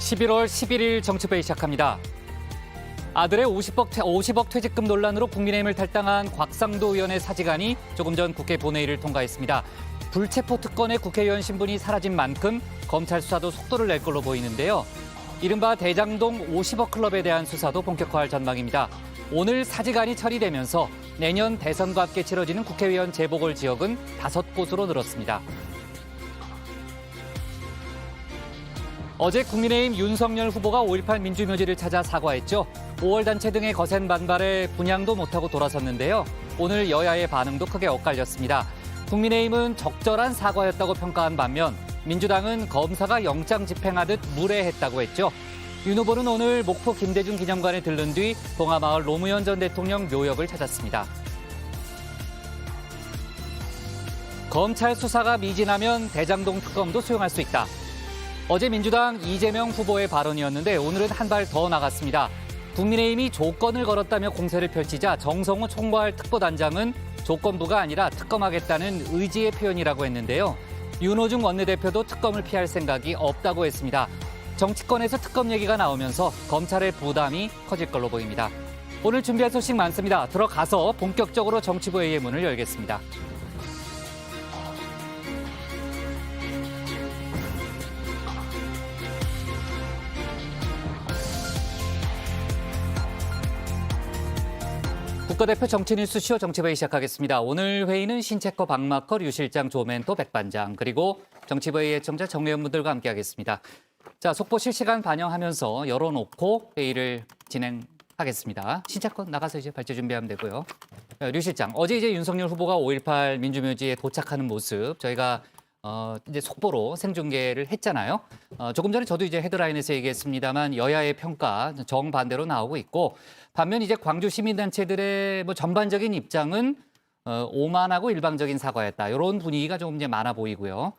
11월 11일 정치회의 시작합니다. 아들의 50억 퇴직금 논란으로 국민의힘을 탈당한 곽상도 의원의 사직안이 조금 전 국회 본회의를 통과했습니다. 불체포 특권의 국회의원 신분이 사라진 만큼 검찰 수사도 속도를 낼 걸로 보이는데요. 이른바 대장동 50억 클럽에 대한 수사도 본격화할 전망입니다. 오늘 사직안이 처리되면서 내년 대선과 함께 치러지는 국회의원 재보궐 지역은 5곳으로 늘었습니다. 어제 국민의힘 윤석열 후보가 5.18 민주묘지를 찾아 사과했죠. 5월 단체 등의 거센 반발에 분양도 못하고 돌아섰는데요. 오늘 여야의 반응도 크게 엇갈렸습니다. 국민의힘은 적절한 사과였다고 평가한 반면 민주당은 검사가 영장 집행하듯 무례했다고 했죠. 윤 후보는 오늘 목포 김대중 기념관에 들른 뒤 봉하마을 노무현 전 대통령 묘역을 찾았습니다. 검찰 수사가 미진하면 대장동 특검도 수용할 수 있다. 어제 민주당 이재명 후보의 발언이었는데 오늘은 한 발 더 나갔습니다. 국민의힘이 조건을 걸었다며 공세를 펼치자 정성호 총괄 특보단장은 조건부가 아니라 특검하겠다는 의지의 표현이라고 했는데요. 윤호중 원내대표도 특검을 피할 생각이 없다고 했습니다. 정치권에서 특검 얘기가 나오면서 검찰의 부담이 커질 걸로 보입니다. 오늘 준비할 소식 많습니다. 들어가서 본격적으로 정치부회의의 문을 열겠습니다. 국가대표 정치뉴스쇼 정치부회의 시작하겠습니다. 오늘 회의는 신체커 박마커 류 실장 조멘토 백반장 그리고 정치부회의 애청자 정의원분들과 함께하겠습니다. 자, 속보 실시간 반영하면서 열어놓고 회의를 진행하겠습니다. 신체커 나가서 이제 발제 준비하면 되고요. 류 실장, 어제 이제 윤석열 후보가 5.18 민주묘지에 도착하는 모습 저희가 이제 속보로 생중계를 했잖아요. 조금 전에 저도 이제 헤드라인에서 얘기했습니다만 여야의 평가 정반대로 나오고 있고 반면 이제 광주 시민단체들의 뭐 전반적인 입장은 오만하고 일방적인 사과였다. 이런 분위기가 좀 이제 많아 보이고요.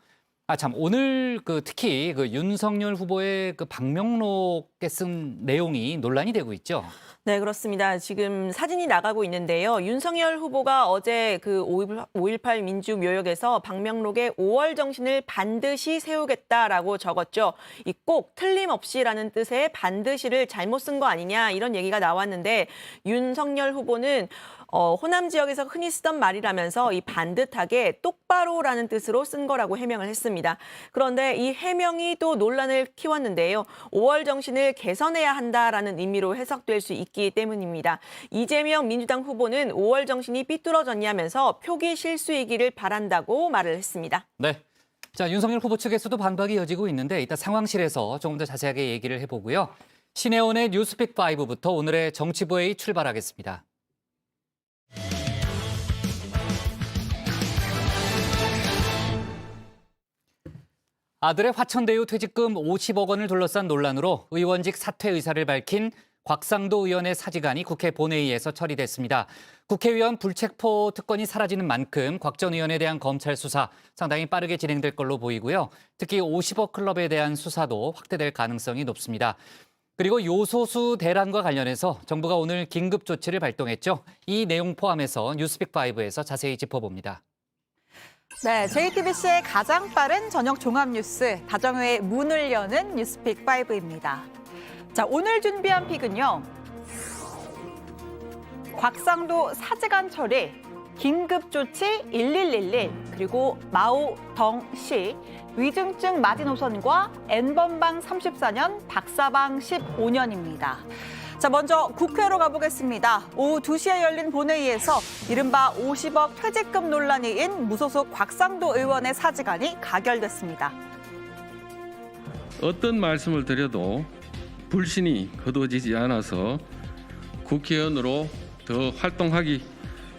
참 오늘 특히 윤석열 후보의 방명록에 쓴 내용이 논란이 되고 있죠. 네, 그렇습니다. 지금 사진이 나가고 있는데요. 윤석열 후보가 어제 5.18 민주묘역에서 방명록에 5월 정신을 반드시 세우겠다라고 적었죠. 이 꼭 틀림없이라는 뜻의 반드시를 잘못 쓴 거 아니냐 이런 얘기가 나왔는데 윤석열 후보는 호남 지역에서 흔히 쓰던 말이라면서 이 반듯하게 똑바로라는 뜻으로 쓴 거라고 해명을 했습니다. 그런데 이 해명이 또 논란을 키웠는데요. 5월 정신을 개선해야 한다라는 의미로 해석될 수 있기 때문입니다. 이재명 민주당 후보는 5월 정신이 삐뚤어졌냐면서 표기 실수이기를 바란다고 말을 했습니다. 네. 자, 윤석열 후보 측에서도 반박이 이어지고 있는데 이따 상황실에서 조금 더 자세하게 얘기를 해보고요. 신혜원의 뉴스픽 5부터 오늘의 정치부회의 출발하겠습니다. 아들의 화천대유 퇴직금 50억 원을 둘러싼 논란으로 의원직 사퇴 의사를 밝힌 곽상도 의원의 사직안이 국회 본회의에서 처리됐습니다. 국회의원 불체포 특권이 사라지는 만큼 곽 전 의원에 대한 검찰 수사 상당히 빠르게 진행될 걸로 보이고요. 특히 50억 클럽에 대한 수사도 확대될 가능성이 높습니다. 그리고 요소수 대란과 관련해서 정부가 오늘 긴급 조치를 발동했죠. 이 내용 포함해서 뉴스픽5에서 자세히 짚어봅니다. 네, JTBC의 가장 빠른 저녁 종합 뉴스, 다정회의 문을 여는 뉴스픽 5입니다. 자, 오늘 준비한 픽은요. 곽상도 사직안 처리, 긴급 조치 1111, 그리고 마오덩시, 위중증 마지노선과 N번방 34년, 박사방 15년입니다. 자, 먼저 국회로 가보겠습니다. 오후 2시에 열린 본회의에서 이른바 50억 퇴직금 논란이인 무소속 곽상도 의원의 사직안이 가결됐습니다. 어떤 말씀을 드려도 불신이 거두어지지 않아서 국회의원으로 더 활동하기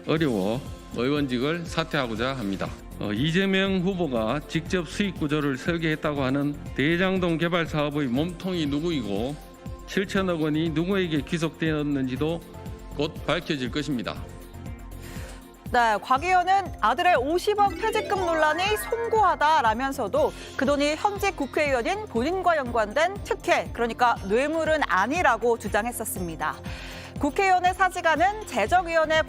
어려워 의원직을 사퇴하고자 합니다. 이재명 후보가 직접 수익 구조를 설계했다고 하는 대장동 개발 사업의 몸통이 누구이고 7천억 원이 누구에게 귀속되었는지도 곧 밝혀질 것입니다. 네, 곽 의원은 아들의 50억 퇴직금 논란이 송구하다라면서도 그 돈이 현직 국회의원인 본인과 연관된 특혜, 그러니까 뇌물은 아니라고 주장했었습니다. 국회의원의 사직안은 재정위원회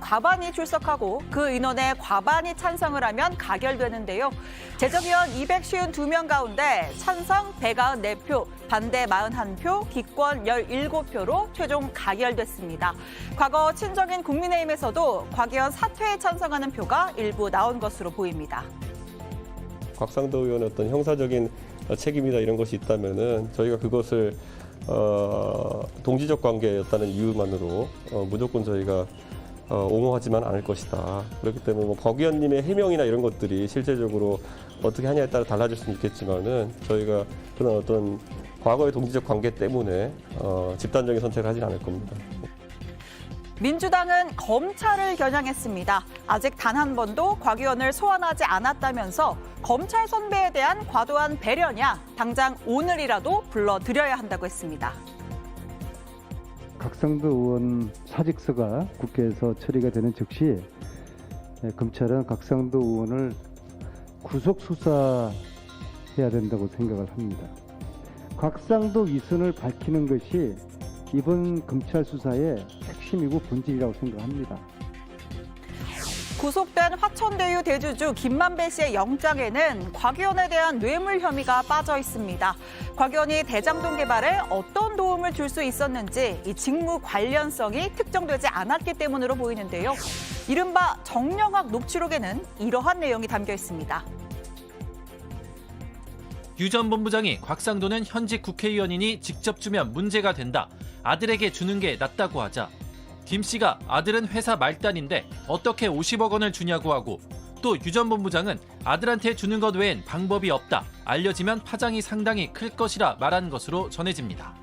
과반이 출석하고 그 인원의 과반이 찬성을 하면 가결되는데요. 재정위원 252명 가운데 찬성 194표, 반대 41표, 기권 17표로 최종 가결됐습니다. 과거 친정인 국민의힘에서도 곽의원 사퇴에 찬성하는 표가 일부 나온 것으로 보입니다. 곽상도 의원의 어떤 형사적인 책임이나 이런 것이 있다면은 저희가 그것을 동지적 관계였다는 이유만으로 무조건 저희가 옹호하지만 않을 것이다. 그렇기 때문에 뭐 박 의원님의 해명이나 이런 것들이 실제적으로 어떻게 하냐에 따라 달라질 수는 있겠지만은 저희가 그런 어떤 과거의 동지적 관계 때문에 집단적인 선택을 하진 않을 겁니다. 민주당은 검찰을 겨냥했습니다. 아직 단 한 번도 곽 의원을 소환하지 않았다면서 검찰 선배에 대한 과도한 배려냐, 당장 오늘이라도 불러드려야 한다고 했습니다. 곽상도 의원 사직서가 국회에서 처리가 되는 즉시 검찰은 곽상도 의원을 구속 수사해야 된다고 생각을 합니다. 곽상도 위선을 밝히는 것이 이번 검찰 수사의 핵심이고 본질이라고 생각합니다. 구속된 화천대유 대주주 김만배 씨의 영장에는 곽 의원에 대한 뇌물 혐의가 빠져 있습니다. 곽 의원이 대장동 개발에 어떤 도움을 줄 수 있었는지 이 직무 관련성이 특정되지 않았기 때문으로 보이는데요. 이른바 정영학 녹취록에는 이러한 내용이 담겨 있습니다. 유 전 본부장이 곽상도는 현직 국회의원이니 직접 주면 문제가 된다. 아들에게 주는 게 낫다고 하자 김 씨가 아들은 회사 말단인데 어떻게 50억 원을 주냐고 하고 또 유 전 본부장은 아들한테 주는 것 외엔 방법이 없다. 알려지면 파장이 상당히 클 것이라 말한 것으로 전해집니다.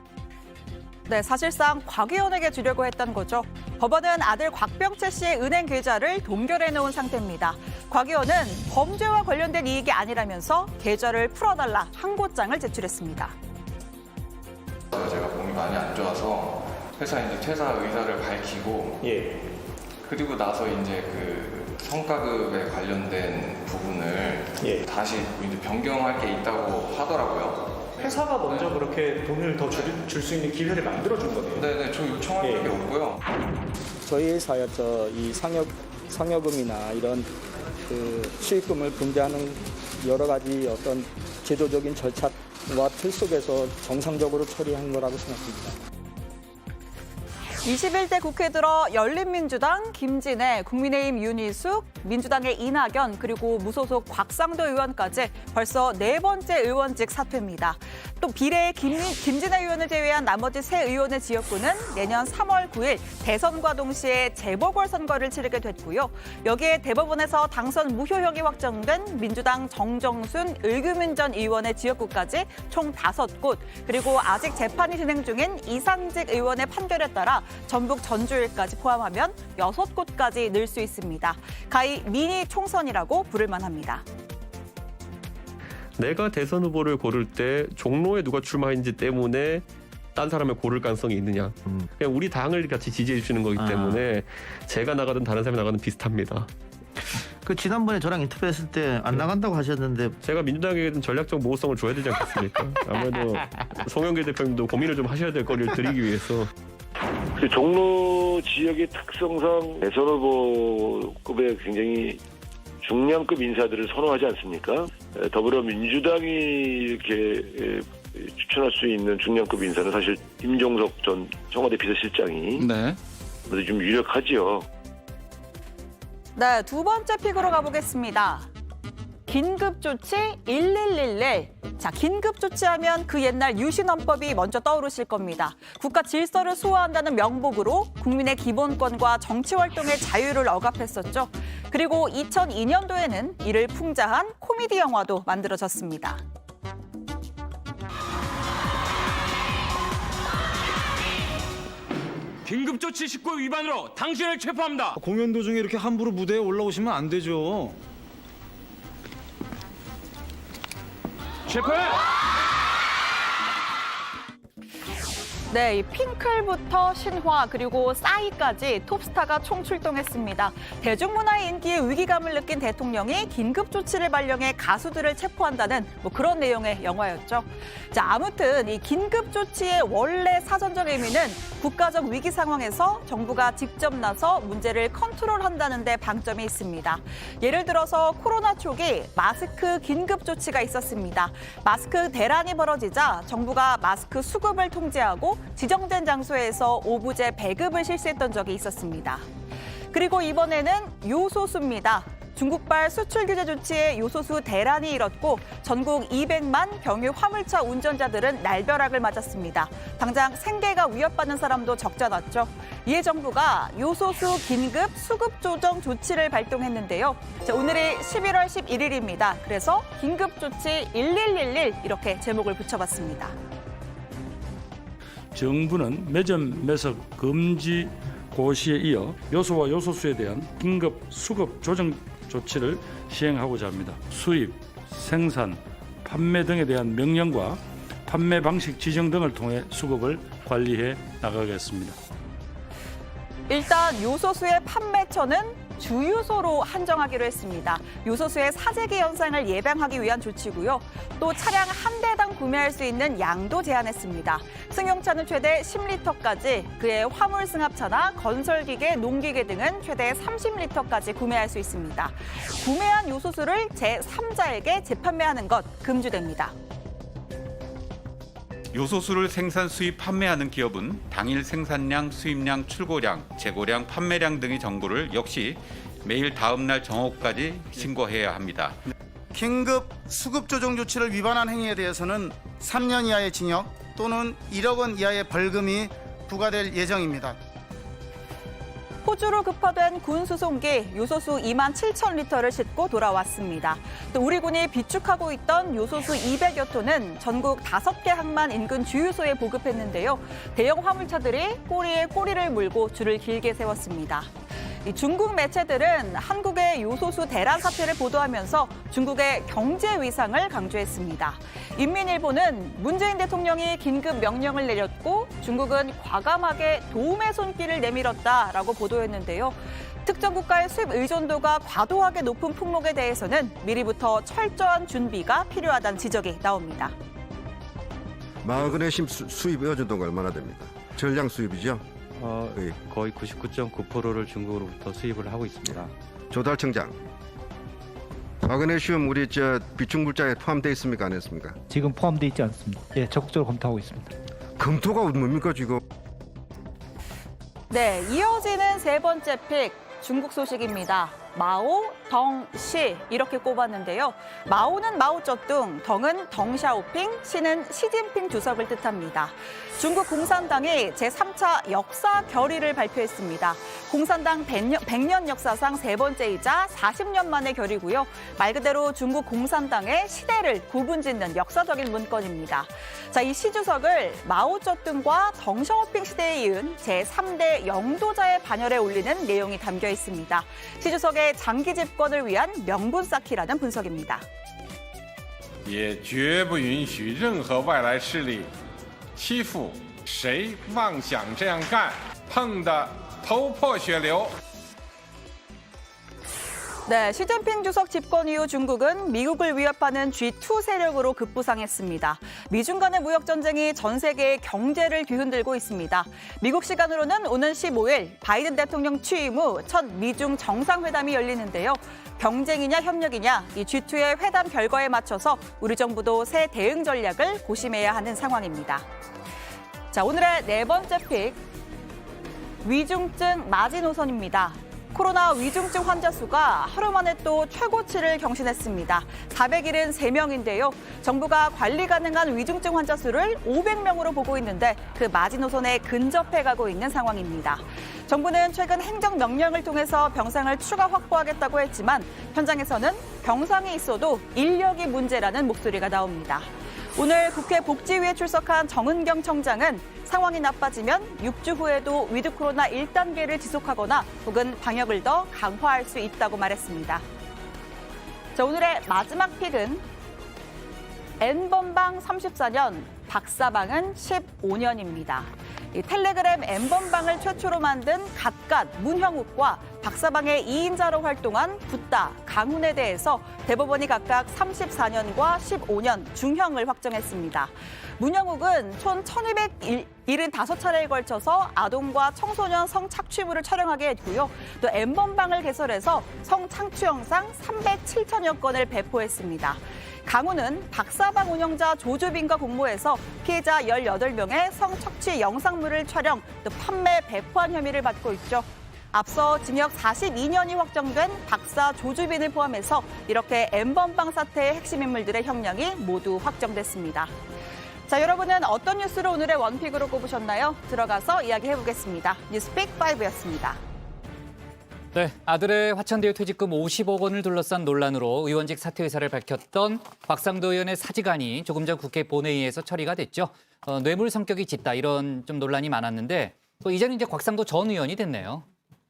네, 사실상 곽 의원에게 주려고 했던 거죠. 법원은 아들 곽병채 씨의 은행 계좌를 동결해 놓은 상태입니다. 곽 의원은 범죄와 관련된 이익이 아니라면서 계좌를 풀어달라 항고장을 제출했습니다. 제가 몸이 많이 안 좋아서 회사 이제 퇴사 의사를 밝히고 그리고 나서 이제 그 성과급에 관련된 부분을 다시 이제 변경할 게 있다고 하더라고요. 회사가 먼저 그렇게 돈을 더 줄 수 있는 기회를 만들어준 거네요. 네네, 저 요청한 적이 없고요. 저희 회사에서 이 상여금이나 이런 그 수익금을 분배하는 여러 가지 어떤 제도적인 절차와 틀 속에서 정상적으로 처리한 거라고 생각합니다. 21대 국회 들어 열린민주당 김진애, 국민의힘 윤희숙, 민주당의 이낙연, 그리고 무소속 곽상도 의원까지 벌써 4번째 의원직 사퇴입니다. 또 비례의 김진애 의원을 제외한 나머지 3 의원의 지역구는 내년 3월 9일 대선과 동시에 재보궐선거를 치르게 됐고요. 여기에 대법원에서 당선 무효형이 확정된 민주당 정정순, 의규민 전 의원의 지역구까지 총 5곳, 그리고 아직 재판이 진행 중인 이상직 의원의 판결에 따라 전북 전주일까지 포함하면 6곳까지 늘 수 있습니다. 가히 미니 총선이라고 부를 만합니다. 내가 대선 후보를 고를 때 종로에 누가 출마했는지 때문에 딴 사람을 고를 가능성이 있느냐. 그냥 우리 당을 같이 지지해 주시는 거기 때문에 제가 나가든 다른 사람이 나가든 비슷합니다. 그 지난번에 저랑 인터뷰했을 때 안 나간다고 하셨는데 제가 민주당에게는 전략적 모호성을 줘야 되지 않겠습니까? 아무래도 송영길 대표님도 고민을 좀 하셔야 될 거리를 드리기 위해서. 종로 지역의 특성상 대선 후보급의 굉장히 중량급 인사들을 선호하지 않습니까? 더불어민주당이 이렇게 추천할 수 있는 중량급 인사는 사실 임종석 전 청와대 비서실장이 좀 유력하지요. 네, 2번째 픽으로 가보겠습니다. 긴급조치 1111. 자, 긴급조치하면 그 옛날 유신헌법이 먼저 떠오르실 겁니다. 국가 질서를 수호한다는 명목으로 국민의 기본권과 정치활동의 자유를 억압했었죠. 그리고 2002년도에는 이를 풍자한 코미디 영화도 만들어졌습니다. 긴급조치 19 위반으로 당신을 체포합니다. 공연 도중에 이렇게 함부로 무대에 올라오시면 안 되죠. 체포해! 네, 이 핑클부터 신화 그리고 싸이까지 톱스타가 총출동했습니다. 대중문화의 인기에 위기감을 느낀 대통령이 긴급 조치를 발령해 가수들을 체포한다는 그런 내용의 영화였죠. 자, 아무튼 이 긴급 조치의 원래 사전적 의미는 국가적 위기 상황에서 정부가 직접 나서 문제를 컨트롤한다는 데 방점이 있습니다. 예를 들어서 코로나 초기 마스크 긴급 조치가 있었습니다. 마스크 대란이 벌어지자 정부가 마스크 수급을 통제하고 지정된 장소에서 오부제 배급을 실시했던 적이 있었습니다. 그리고 이번에는 요소수입니다. 중국발 수출 규제 조치에 요소수 대란이 일었고 전국 200만 경유 화물차 운전자들은 날벼락을 맞았습니다. 당장 생계가 위협받는 사람도 적잖았죠. 이에 정부가 요소수 긴급 수급 조정 조치를 발동했는데요. 자, 오늘이 11월 11일입니다. 그래서 긴급 조치 1111 이렇게 제목을 붙여봤습니다. 정부는 매점 매석 금지 고시에 이어 요소와 요소수에 대한 긴급 수급 조정 조치를 시행하고자 합니다. 수입, 생산, 판매 등에 대한 명령과 판매 방식 지정 등을 통해 수급을 관리해 나가겠습니다. 일단 요소수의 판매처는 주유소로 한정하기로 했습니다. 요소수의 사재기 현상을 예방하기 위한 조치고요. 또 차량 한 대당 구매할 수 있는 양도 제한했습니다. 승용차는 최대 10리터까지, 그의 화물 승합차나 건설기계, 농기계 등은 최대 30리터까지 구매할 수 있습니다. 구매한 요소수를 제3자에게 재판매하는 것 금지됩니다. 요소수를 생산, 수입, 판매하는 기업은 당일 생산량, 수입량, 출고량, 재고량, 판매량 등의 정보를 역시 매일 다음 날 정오까지 신고해야 합니다. 긴급 수급 조정 조치를 위반한 행위에 대해서는 3년 이하의 징역 또는 1억 원 이하의 벌금이 부과될 예정입니다. 호주로 급파된 군 수송기 요소수 2만 7천 리터를 싣고 돌아왔습니다. 또 우리 군이 비축하고 있던 요소수 200여 톤은 전국 5개 항만 인근 주유소에 보급했는데요. 대형 화물차들이 꼬리에 꼬리를 물고 줄을 길게 세웠습니다. 중국 매체들은 한국의 요소수 대란 사태를 보도하면서 중국의 경제 위상을 강조했습니다. 인민일보는 문재인 대통령이 긴급 명령을 내렸고 중국은 과감하게 도움의 손길을 내밀었다라고 보도했는데요. 특정 국가의 수입 의존도가 과도하게 높은 품목에 대해서는 미리부터 철저한 준비가 필요하다는 지적이 나옵니다. 마그네슘 수입 의존도가 얼마나 됩니까? 전량 수입이죠? 거의 99.9%를 중국으로부터 수입을 하고 있습니다. 조달청장, 마그네슘 우리 비축 물자에 포함되어 있습니까? 안 했습니까? 지금 포함되어 있지 않습니다. 예, 적극적으로 검토하고 있습니다. 검토가 뭡니까 지금? 네, 이어지는 세 번째 픽 중국 소식입니다. 마오, 덩, 시 이렇게 꼽았는데요. 마오는 마오쩌둥, 덩은 덩샤오핑, 시는 시진핑 주석을 뜻합니다. 중국 공산당이 제3차 역사 결의를 발표했습니다. 공산당 100년 역사상 세 번째이자 40년 만의 결의고요. 말 그대로 중국 공산당의 시대를 구분짓는 역사적인 문건입니다. 자, 이 시 주석을 마오쩌둥과 덩샤오핑 시대에 이은 제3대 영도자의 반열에 올리는 내용이 담겨 있습니다. 시 주석의 장기 집권을 위한 명분 쌓기라는 분석입니다. 也绝不允许任何外来势力欺负谁妄想这样干，碰得头破血流。 네, 시진핑 주석 집권 이후 중국은 미국을 위협하는 G2 세력으로 급부상했습니다. 미중 간의 무역 전쟁이 전 세계의 경제를 뒤흔들고 있습니다. 미국 시간으로는 오는 15일 바이든 대통령 취임 후 첫 미중 정상회담이 열리는데요. 경쟁이냐 협력이냐 이 G2의 회담 결과에 맞춰서 우리 정부도 새 대응 전략을 고심해야 하는 상황입니다. 자, 오늘의 네 번째 픽, 위중증 마지노선입니다. 코로나 위중증 환자 수가 하루 만에 또 최고치를 경신했습니다. 473명인데요. 정부가 관리 가능한 위중증 환자 수를 500명으로 보고 있는데 그 마지노선에 근접해 가고 있는 상황입니다. 정부는 최근 행정명령을 통해서 병상을 추가 확보하겠다고 했지만 현장에서는 병상이 있어도 인력이 문제라는 목소리가 나옵니다. 오늘 국회 복지위에 출석한 정은경 청장은 상황이 나빠지면 6주 후에도 위드 코로나 1단계를 지속하거나 혹은 방역을 더 강화할 수 있다고 말했습니다. 자, 오늘의 마지막 픽은 N번방 34년, 박사방은 15년입니다. 이 텔레그램 N번방을 최초로 만든 갓갓 문형욱과 박사방의 2인자로 활동한 붓다 강훈에 대해서 대법원이 각각 34년과 15년 중형을 확정했습니다. 문형욱은 총 1275차례에 걸쳐서 아동과 청소년 성착취물을 촬영하게 했고요. 또 N번방을 개설해서 성창취 영상 307천여 건을 배포했습니다. 강훈은 박사방 운영자 조주빈과 공모해서 피해자 18명의 성착취 영상물을 촬영, 또 판매, 배포한 혐의를 받고 있죠. 앞서 징역 42년이 확정된 박사 조주빈을 포함해서 이렇게 N번방 사태의 핵심 인물들의 형량이 모두 확정됐습니다. 자, 여러분은 어떤 뉴스를 오늘의 원픽으로 꼽으셨나요? 들어가서 이야기해보겠습니다. 뉴스픽 5였습니다. 네, 아들의 화천대유 퇴직금 50억 원을 둘러싼 논란으로 의원직 사퇴 의사를 밝혔던 곽상도 의원의 사직안이 조금 전 국회 본회의에서 처리가 됐죠. 뇌물 성격이 짙다 이런 좀 논란이 많았는데 또 이제는 이제 곽상도 전 의원이 됐네요.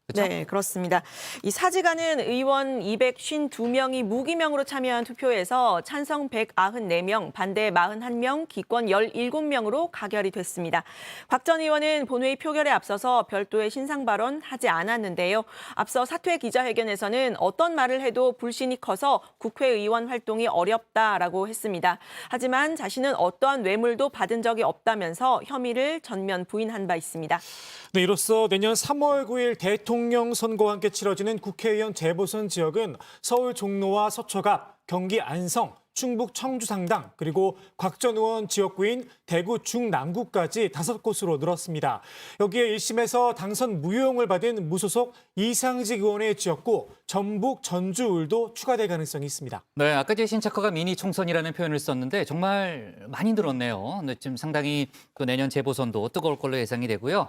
그렇죠? 네, 그렇습니다. 이 사직안은 의원 252명이 무기명으로 참여한 투표에서 찬성 194명, 반대 41명, 기권 17명으로 가결이 됐습니다. 곽 전 의원은 본회의 표결에 앞서서 별도의 신상 발언하지 않았는데요. 앞서 사퇴 기자회견에서는 어떤 말을 해도 불신이 커서 국회의원 활동이 어렵다라고 했습니다. 하지만 자신은 어떠한 뇌물도 받은 적이 없다면서 혐의를 전면 부인한 바 있습니다. 네, 이로써 내년 3월 9일 대통령 선거와 함께 치러지는 국회의원 재보선 지역은 서울 종로와 서초갑, 경기 안성, 충북 청주 상당, 그리고 곽 전 의원 지역구인 대구 중남구까지 5곳으로 늘었습니다. 여기에 1심에서 당선 무효용을 받은 무소속 이상직 의원의 지역구 전북 전주울도 추가될 가능성이 있습니다. 네, 아까 제 신체커가 미니 총선이라는 표현을 썼는데 정말 많이 늘었네요. 네, 지금 상당히 그 내년 재보선도 뜨거울 걸로 예상이 되고요.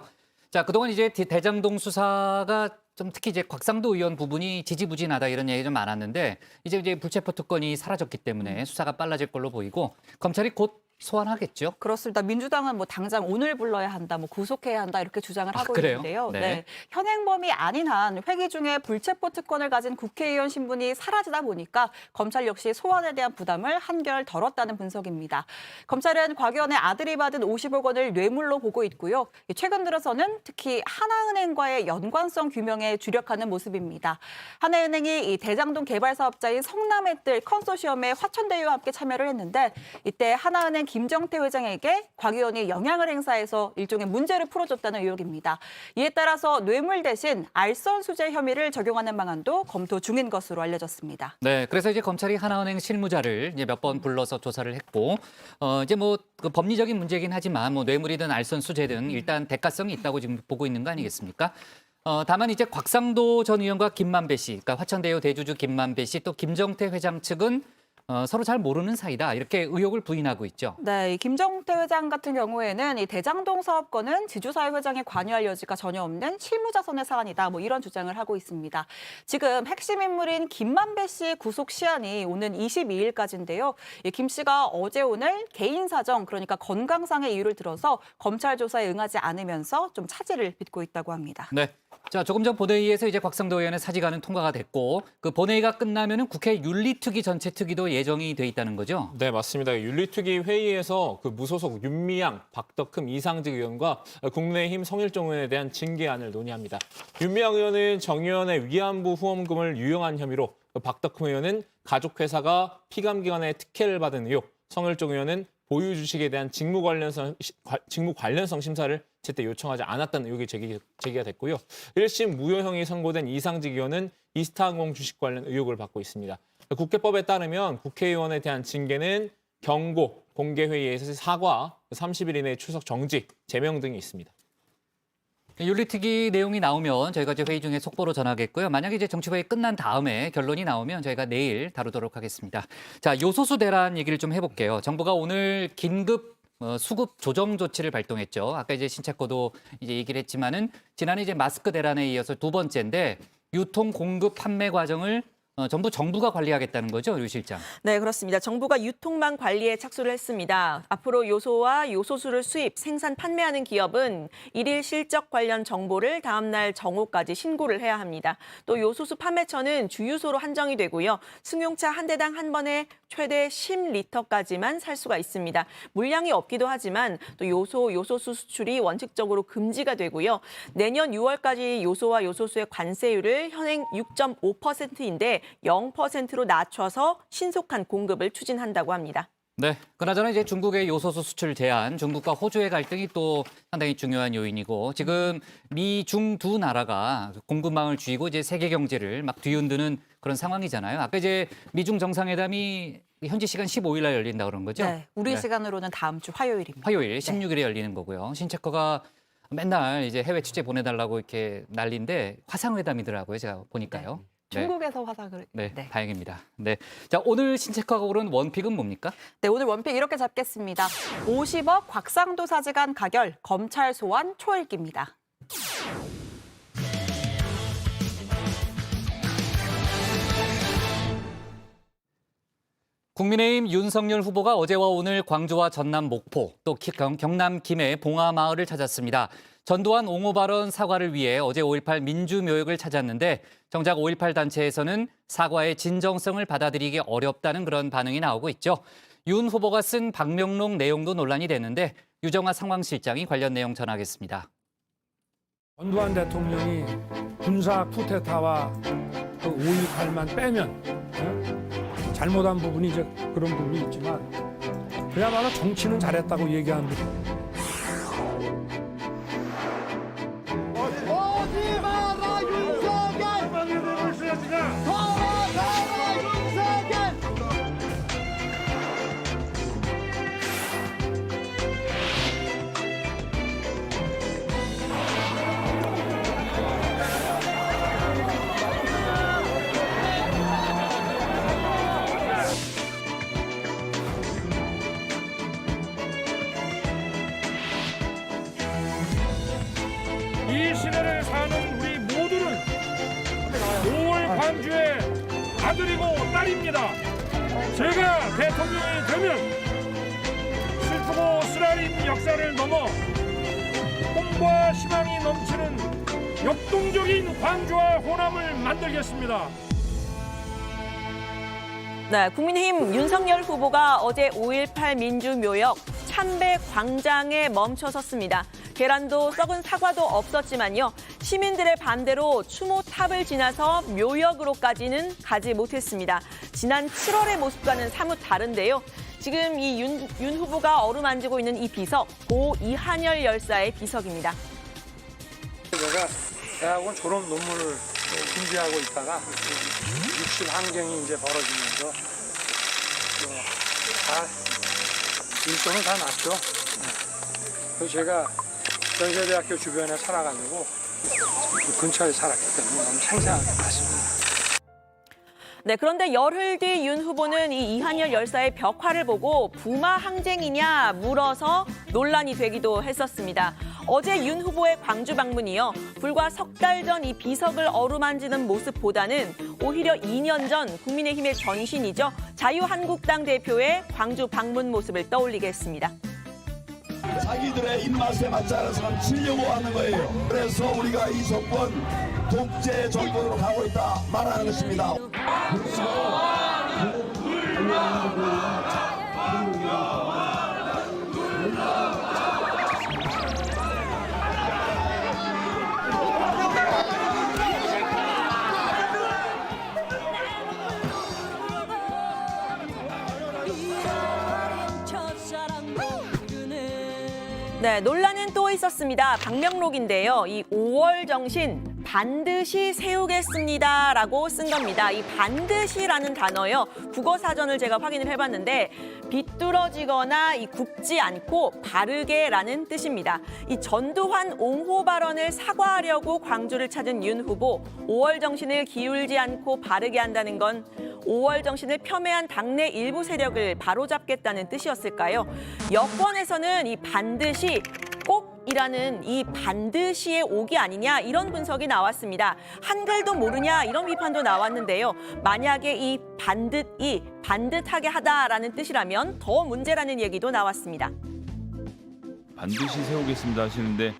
자, 그동안 이제 대장동 수사가 좀 특히 이제 곽상도 의원 부분이 지지부진하다 이런 얘기 좀 많았는데 이제 불체포 특권이 사라졌기 때문에 수사가 빨라질 걸로 보이고 검찰이 곧 소환하겠죠. 그렇습니다. 민주당은 뭐 당장 오늘 불러야 한다, 뭐 구속해야 한다 이렇게 주장을 하고 그래요? 있는데요. 네. 현행범이 아닌 한 회기 중에 불체포 특권을 가진 국회의원 신분이 사라지다 보니까 검찰 역시 소환에 대한 부담을 한결 덜었다는 분석입니다. 검찰은 곽 의원의 아들이 받은 50억 원을 뇌물로 보고 있고요. 최근 들어서는 특히 하나은행과의 연관성 규명에 주력하는 모습입니다. 하나은행이 이 대장동 개발 사업자인 성남의뜰 컨소시엄에 화천대유와 함께 참여를 했는데 이때 하나은행 김정태 회장에게 곽 의원이 영향을 행사해서 일종의 문제를 풀어줬다는 의혹입니다. 이에 따라서 뇌물 대신 알선 수재 혐의를 적용하는 방안도 검토 중인 것으로 알려졌습니다. 네, 그래서 이제 검찰이 하나은행 실무자를 이제 몇 번 불러서 조사를 했고, 이제 뭐 그 법리적인 문제긴 하지만 뭐 뇌물이든 알선 수재든 일단 대가성이 있다고 지금 보고 있는 거 아니겠습니까? 다만 이제 곽상도 전 의원과 김만배 씨, 그러니까 화천대유 대주주 김만배 씨 또 김정태 회장 측은 서로 잘 모르는 사이다 이렇게 의혹을 부인하고 있죠. 네, 이 김정태 회장 같은 경우에는 이 대장동 사업권은 지주사회 회장이 관여할 여지가 전혀 없는 실무자선의 사안이다. 뭐 이런 주장을 하고 있습니다. 지금 핵심 인물인 김만배 씨의 구속 시한이 오는 22일까지인데요. 김 씨가 어제 오늘 개인 사정, 그러니까 건강상의 이유를 들어서 검찰 조사에 응하지 않으면서 좀 차질을 빚고 있다고 합니다. 네. 자, 조금 전 본회의에서 이제 곽상도 의원의 사직안은 통과가 됐고 그 본회의가 끝나면은 국회 윤리특위 전체 특위도 예정이 돼 있다는 거죠? 네, 맞습니다. 윤리특위 회의에서 그 무소속 윤미향, 박덕흠, 이상직 의원과 국민의힘 성일종 의원에 대한 징계안을 논의합니다. 윤미향 의원은 정 의원의 위안부 후원금을 유용한 혐의로, 박덕흠 의원은 가족회사가 피감기관의 특혜를 받은 의혹, 성일종 의원은 보유 주식에 대한 직무 관련성 심사를 제때 요청하지 않았다는 의혹이 제기가 됐고요. 1심 무효형이 선고된 이상직 의원은 이스타항공 주식 관련 의혹을 받고 있습니다. 국회법에 따르면 국회의원에 대한 징계는 경고, 공개회의에서 사과, 30일 이내 출석 정지, 제명 등이 있습니다. 윤리특위 내용이 나오면 저희가 이제 회의 중에 속보로 전하겠고요. 만약에 이제 정치회의 끝난 다음에 결론이 나오면 저희가 내일 다루도록 하겠습니다. 자, 요소수 대란 얘기를 좀 해볼게요. 정부가 오늘 긴급 수급 조정 조치를 발동했죠. 아까 이제 신채코도 이제 얘기를 했지만은 지난해 이제 마스크 대란에 이어서 두 번째인데 유통, 공급, 판매 과정을 전부 정부가 관리하겠다는 거죠, 류 실장? 네, 그렇습니다. 정부가 유통망 관리에 착수를 했습니다. 앞으로 요소와 요소수를 수입, 생산, 판매하는 기업은 일일 실적 관련 정보를 다음 날 정오까지 신고를 해야 합니다. 또 요소수 판매처는 주유소로 한정이 되고요. 승용차 한 대당 한 번에 최대 10리터까지만 살 수가 있습니다. 물량이 없기도 하지만 또 요소수 수출이 원칙적으로 금지가 되고요. 내년 6월까지 요소와 요소수의 관세율을 현행 6.5%인데 0%로 낮춰서 신속한 공급을 추진한다고 합니다. 네, 그나저나 이제 중국의 요소수 수출 제한, 중국과 호주의 갈등이 또 상당히 중요한 요인이고 지금 미, 중 두 나라가 공급망을 쥐고 이제 세계 경제를 막 뒤흔드는 그런 상황이잖아요. 아까 이제 미중 정상회담이 현지 시간 15일 날 열린다 그런 거죠? 네, 우리 네. 시간으로는 다음 주 화요일입니다. 화요일 16일에 열리는 거고요. 신체커가 맨날 이제 해외 취재 보내달라고 이렇게 난리인데 화상회담이더라고요. 제가 보니까요. 네. 중국에서 화상을. 네, 다행입니다. 네, 자 오늘 신체커가 고른 원픽은 뭡니까? 네, 오늘 원픽 이렇게 잡겠습니다. 50억 곽상도 사직안 가결, 검찰 소환 초읽기입니다. 국민의힘 윤석열 후보가 어제와 오늘 광주와 전남 목포, 또 경남 김해 봉화마을을 찾았습니다. 전두환 옹호 발언 사과를 위해 어제 5.18 민주묘역을 찾았는데 정작 5.18 단체에서는 사과의 진정성을 받아들이기 어렵다는 그런 반응이 나오고 있죠. 윤 후보가 쓴 방명록 내용도 논란이 됐는데 유정화 상황실장이 관련 내용 전하겠습니다. 전두환 대통령이 군사 쿠데타와 그 5.18만 빼면 잘못한 부분이 이제 그런 부분이 있지만 그야말로 정치는 잘했다고 얘기하는 거죠. 오지 마라 윤석열! 돌아가라 윤석열! 이 시대를 사는 우리 모두는 5월 광주의 아들이고 딸입니다. 제가 대통령이 되면 슬프고 쓰라린 역사를 넘어 꿈과 희망이 넘치는 역동적인 광주와 호남을 만들겠습니다. 네, 국민의힘 윤석열 후보가 어제 5.18 민주묘역 참배 광장에 멈춰섰습니다. 계란도 썩은 사과도 없었지만요. 시민들의 반대로 추모탑을 지나서 묘역으로까지는 가지 못했습니다. 지난 7월의 모습과는 사뭇 다른데요. 지금 이 윤 후보가 어루만지고 있는 이 비석, 고 이한열 열사의 비석입니다. 제가 대학원 졸업 논문을 준비하고 있다가 육실 항쟁이 이제 벌어지면서 일손은 다 났죠. 그래서 제가 연세대학교 주변에 살아가지고 그 근처에 살았기 때문에 너무 생생한 것 같습니다. 네, 그런데 열흘 뒤 윤 후보는 이 이한열 열사의 벽화를 보고 부마 항쟁이냐 물어서 논란이 되기도 했었습니다. 어제 윤 후보의 광주 방문이요. 불과 석 달 전 이 비석을 어루만지는 모습보다는 오히려 2년 전 국민의힘의 전신이죠. 자유한국당 대표의 광주 방문 모습을 떠올리게 했습니다. 자기들의 입맛에 맞지 않아서 치려고 하는 거예요. 그래서 우리가 이 정권 독재 정권으로 가고 있다 말하는 것입니다. 네, 논란은 또 있었습니다. 방명록인데요. 이 5월 정신 반드시 세우겠습니다라고 쓴 겁니다. 이 반드시라는 단어요. 국어 사전을 제가 확인을 해봤는데 비뚤어지거나 이 굽지 않고 바르게라는 뜻입니다. 이 전두환 옹호 발언을 사과하려고 광주를 찾은 윤 후보, 5월 정신을 기울지 않고 바르게 한다는 건 5월 정신을 폄훼한 당내 일부 세력을 바로잡겠다는 뜻이었을까요? 여권에서는 이 반드시 꼭이라는 이 반드시의 옥이 아니냐 이런 분석이 나왔습니다. 한글도 모르냐 이런 비판도 나왔는데요. 만약에 이 반드이 반듯하게 하다라는 뜻이라면 더 문제라는 얘기도 나왔습니다. 반드시 세우겠습니다 하시는데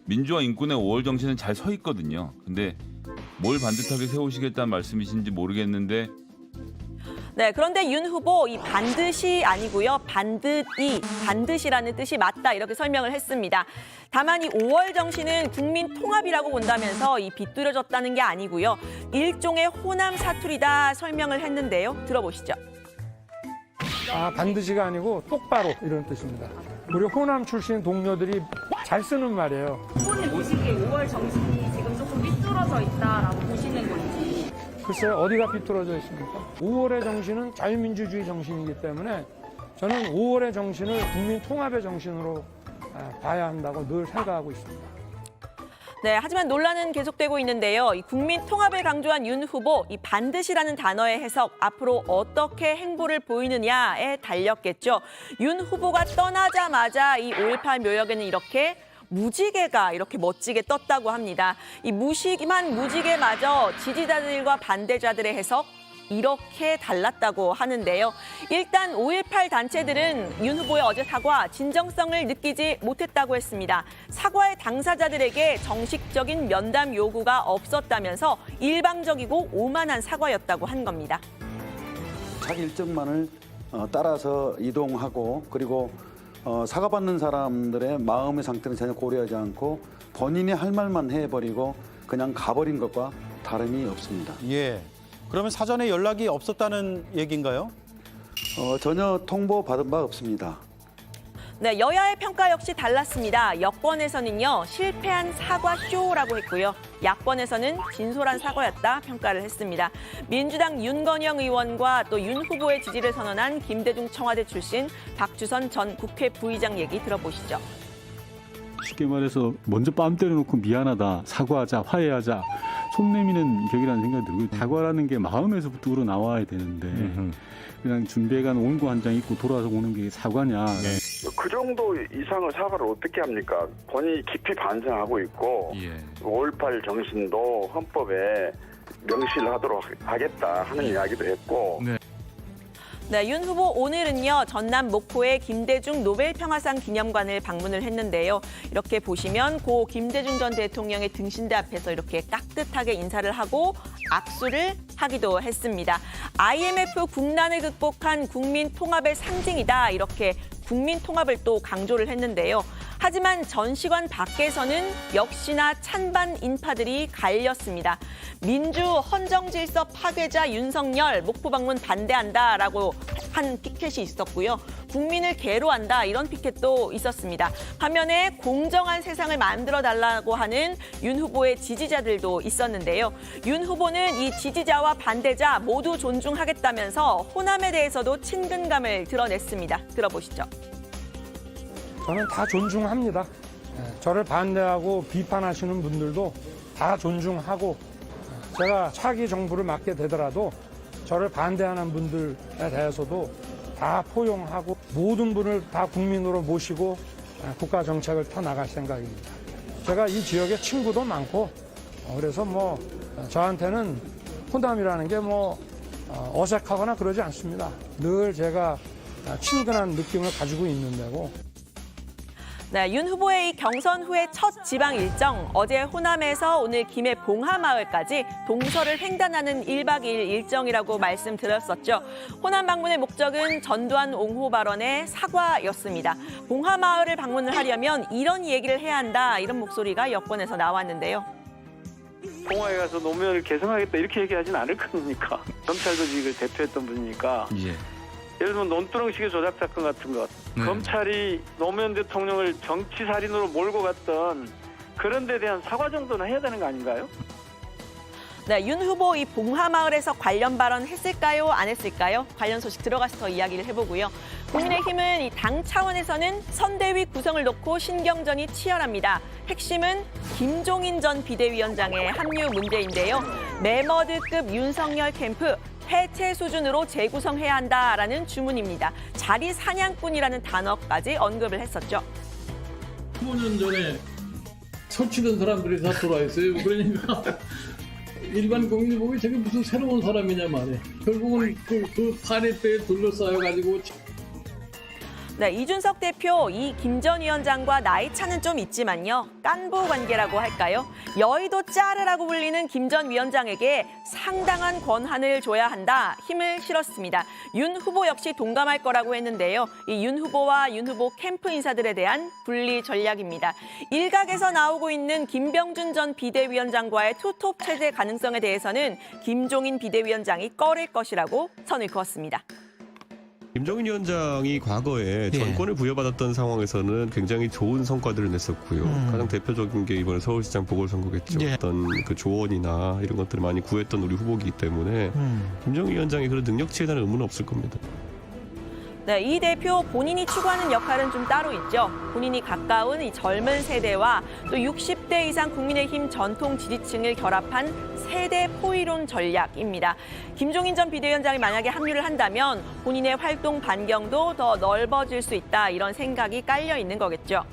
민주화 인권의 5월 정신은 잘 서 있거든요. 근데 뭘 반듯하게 세우시겠다는 말씀이신지 모르겠는데 네, 그런데 윤 후보 이 반드시 아니고요. 반드시라는 뜻이 맞다 이렇게 설명을 했습니다. 다만 이 5월 정신은 국민 통합이라고 본다면서 이 비뚤어졌다는 게 아니고요. 일종의 호남 사투리다 설명을 했는데요. 들어보시죠. 반드시가 아니고 똑바로 이런 뜻입니다. 우리 호남 출신 동료들이 잘 쓰는 말이에요. 후보님 보시기에 5월 정신이 지금 조금 삐뚤어져 있다라고 보시는 건지. 글쎄 어디가 비뚤어져 있습니까? 5월의 정신은 자유민주주의 정신이기 때문에 저는 5월의 정신을 국민 통합의 정신으로 봐야 한다고 늘 생각하고 있습니다. 네, 하지만 논란은 계속되고 있는데요. 이 국민 통합을 강조한 윤 후보, 이 반드시라는 단어의 해석 앞으로 어떻게 행보를 보이느냐에 달렸겠죠. 윤 후보가 떠나자마자 이 5.18 묘역에는 이렇게 무지개가 이렇게 멋지게 떴다고 합니다. 이 무식한 무지개마저 지지자들과 반대자들의 해석 이렇게 달랐다고 하는데요. 일단 5.18 단체들은 윤 후보의 어제 사과 진정성을 느끼지 못했다고 했습니다. 사과의 당사자들에게 정식적인 면담 요구가 없었다면서 일방적이고 오만한 사과였다고 한 겁니다. 자기 일정만을 따라서 이동하고 그리고 사과받는 사람들의 마음의 상태는 전혀 고려하지 않고 본인이 할 말만 해버리고 그냥 가버린 것과 다름이 없습니다. 예. 그러면 사전에 연락이 없었다는 얘기인가요? 전혀 통보받은 바 없습니다. 네, 여야의 평가 역시 달랐습니다. 여권에서는요, 실패한 사과쇼라고 했고요. 야권에서는 진솔한 사과였다 평가를 했습니다. 민주당 윤건영 의원과 또 윤 후보의 지지를 선언한 김대중 청와대 출신 박주선 전 국회 부의장 얘기 들어보시죠. 쉽게 말해서 먼저 뺨 때려놓고 미안하다, 사과하자, 화해하자, 손 내미는 격이라는 생각이 들고 사과라는 게 마음에서부터 우러나와야 되는데 그냥 준비해간 원고 한 장 입고 돌아서 오는 게 사과냐. 그 정도 이상의 사과를 어떻게 합니까? 본인이 깊이 반성하고 있고 5.18 정신도 헌법에 명시를 하도록 하겠다 하는 이야기도 했고 네, 윤 후보 오늘은요 전남 목포의 김대중 노벨평화상 기념관을 방문을 했는데요. 이렇게 보시면 고 김대중 전 대통령의 등신대 앞에서 이렇게 깍듯하게 인사를 하고 악수를 하기도 했습니다. IMF 국난을 극복한 국민 통합의 상징이다 이렇게 국민 통합을 또 강조를 했는데요. 하지만 전시관 밖에서는 역시나 찬반 인파들이 갈렸습니다. 민주 헌정질서 파괴자 윤석열 목포 방문 반대한다라고 한 피켓이 있었고요. 국민을 괴로워한다 이런 피켓도 있었습니다. 반면에 공정한 세상을 만들어달라고 하는 윤 후보의 지지자들도 있었는데요. 윤 후보는 이 지지자와 반대자 모두 존중하겠다면서 호남에 대해서도 친근감을 드러냈습니다. 들어보시죠. 저는 다 존중합니다. 저를 반대하고 비판하시는 분들도 다 존중하고 제가 차기 정부를 맡게 되더라도 저를 반대하는 분들에 대해서도 다 포용하고 모든 분을 다 국민으로 모시고 국가 정책을 펴나갈 생각입니다. 제가 이 지역에 친구도 많고 그래서 뭐 저한테는 호남이라는 게 뭐 어색하거나 그러지 않습니다. 늘 제가 친근한 느낌을 가지고 있는 데고. 네, 윤 후보의 이 경선 후의 첫 지방 일정, 어제 호남에서 오늘 김해 봉하마을까지 동서를 횡단하는 1박 2일 일정이라고 말씀드렸었죠. 호남 방문의 목적은 전두환 옹호 발언의 사과였습니다. 봉하마을을 방문을 하려면 이런 얘기를 해야 한다, 이런 목소리가 여권에서 나왔는데요. 봉화에 가서 노면을 개성하겠다 이렇게 얘기하진 않을 겁니까? 검찰 조직을 대표했던 분이니까. 예를 들면 논두렁식의 조작 사건 같은 것, 검찰이 노무현 대통령을 정치 살인으로 몰고 갔던 그런 데 대한 사과 정도는 해야 되는 거 아닌가요? 네, 윤 후보 이 봉하마을에서 관련 발언 했을까요? 안 했을까요? 관련 소식 들어가서 더 이야기를 해보고요. 국민의힘은 이 당 차원에서는 선대위 구성을 놓고 신경전이 치열합니다. 핵심은 김종인 전 비대위원장의 합류 문제인데요. 매머드급 윤석열 캠프 해체 수준으로 재구성해야 한다라는 주문입니다. 자리 사냥꾼이라는 단어까지 언급을 했었죠. 15년 전에 설치던 사람들이 다 돌아있어요. 그러니까 일반 국민이 보기 저게 무슨 새로운 사람이냐 말이에요. 결국은 그 파리떼에 둘러싸여가지고. 네, 이준석 대표, 이 김 전 위원장과 나이 차는 좀 있지만요. 깐부 관계라고 할까요? 여의도 짜르라고 불리는 김 전 위원장에게 상당한 권한을 줘야 한다. 힘을 실었습니다. 윤 후보 역시 동감할 거라고 했는데요. 이 윤 후보와 윤 후보 캠프 인사들에 대한 분리 전략입니다. 일각에서 나오고 있는 김병준 전 비대위원장과의 투톱 체제 가능성에 대해서는 김종인 비대위원장이 꺼릴 것이라고 선을 그었습니다. 김종인 위원장이 과거에 전권을 부여받았던 상황에서는 굉장히 좋은 성과들을 냈었고요. 가장 대표적인 게 이번에 서울시장 보궐선거겠죠. 어떤 그 조언이나 이런 것들을 많이 구했던 우리 후보이기 때문에 김종인 위원장이 그런 능력치에 대한 의문은 없을 겁니다. 네, 이 대표 본인이 추구하는 역할은 좀 따로 있죠. 본인이 가까운 이 젊은 세대와 또 60대 이상 국민의힘 전통 지지층을 결합한 세대 포위론 전략입니다. 김종인 전 비대위원장이 만약에 합류를 한다면 본인의 활동 반경도 더 넓어질 수 있다, 이런 생각이 깔려 있는 거겠죠.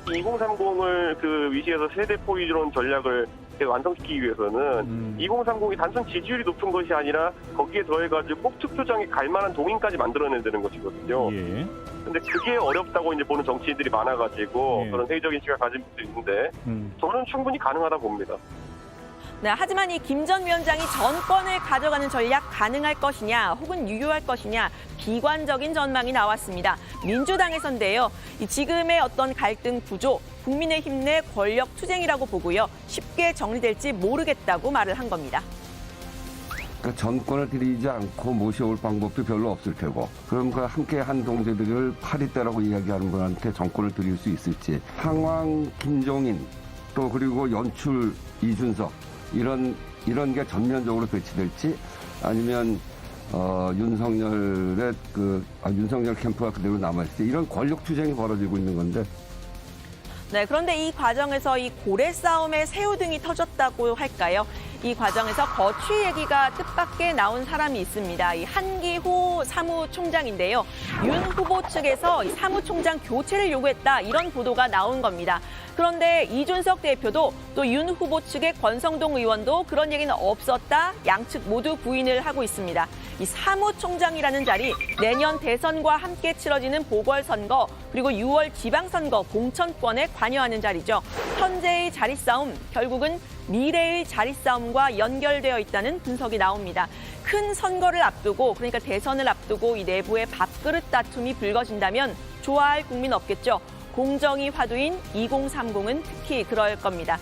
2030을 그 위시해서 세대 포위론 전략을 완성시키기 위해서는 2030이 단순 지지율이 높은 것이 아니라 거기에 더해가지고 꼭 투표장에 갈 만한 동인까지 만들어내야 되는 것이거든요. 근데 그게 어렵다고 이제 보는 정치인들이 많아가지고 그런 회의적인 시각을 가진 분도 있는데 저는 충분히 가능하다고 봅니다. 네, 하지만 이 김 전 위원장이 정권을 가져가는 전략 가능할 것이냐, 혹은 유효할 것이냐, 비관적인 전망이 나왔습니다. 민주당에서인데요. 이 지금의 어떤 갈등 구조, 국민의힘 내 권력 투쟁이라고 보고요. 쉽게 정리될지 모르겠다고 말을 한 겁니다. 그러니까 전권을 들이지 않고 모셔올 방법도 별로 없을 테고, 그럼 그 함께 한 동지들을 파리떼라고 이야기하는 분한테 정권을 들일 수 있을지, 상황 김종인 또 그리고 연출 이준석 이런 게 전면적으로 배치될지, 아니면 윤석열의 윤석열 캠프가 그대로 남아있을지, 이런 권력 투쟁이 벌어지고 있는 건데. 네, 그런데 이 과정에서 이 고래 싸움에 새우등이 터졌다고 할까요? 이 과정에서 거취 얘기가 뜻밖의 나온 사람이 있습니다. 이 한기호 사무총장인데요. 윤 후보 측에서 이 사무총장 교체를 요구했다, 이런 보도가 나온 겁니다. 그런데 이준석 대표도 또 윤 후보 측의 권성동 의원도 그런 얘기는 없었다, 양측 모두 부인을 하고 있습니다. 이 사무총장이라는 자리, 내년 대선과 함께 치러지는 보궐선거, 그리고 6월 지방선거 공천권에 관여하는 자리죠. 현재의 자리 싸움, 결국은 미래의 자리 싸움과 연결되어 있다는 분석이 나옵니다. 큰 선거를 앞두고, 그러니까 대선을 앞두고 이 내부의 밥그릇 다툼이 불거진다면 좋아할 국민 없겠죠. 공정이 화두인 2030은 특히 그럴 겁니다.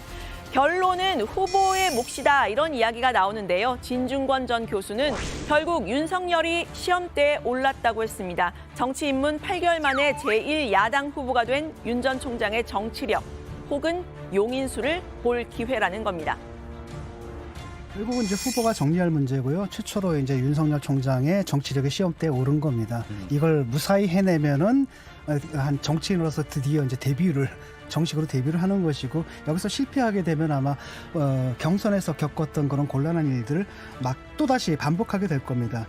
결론은 후보의 몫이다, 이런 이야기가 나오는데요. 진중권 전 교수는 결국 윤석열이 시험대에 올랐다고 했습니다. 정치 입문 8개월 만에 제1야당 후보가 된 윤 전 총장의 정치력, 혹은 용인수를 볼 기회라는 겁니다. 결국은 이제 후보가 정리할 문제고요. 최초로 이제 윤석열 총장의 정치력의 시험대에 오른 겁니다. 이걸 무사히 해내면은 한 정치인으로서 드디어 이제 정식으로 데뷔를 하는 것이고, 여기서 실패하게 되면 아마 경선에서 겪었던 그런 곤란한 일들을 막 또다시 반복하게 될 겁니다.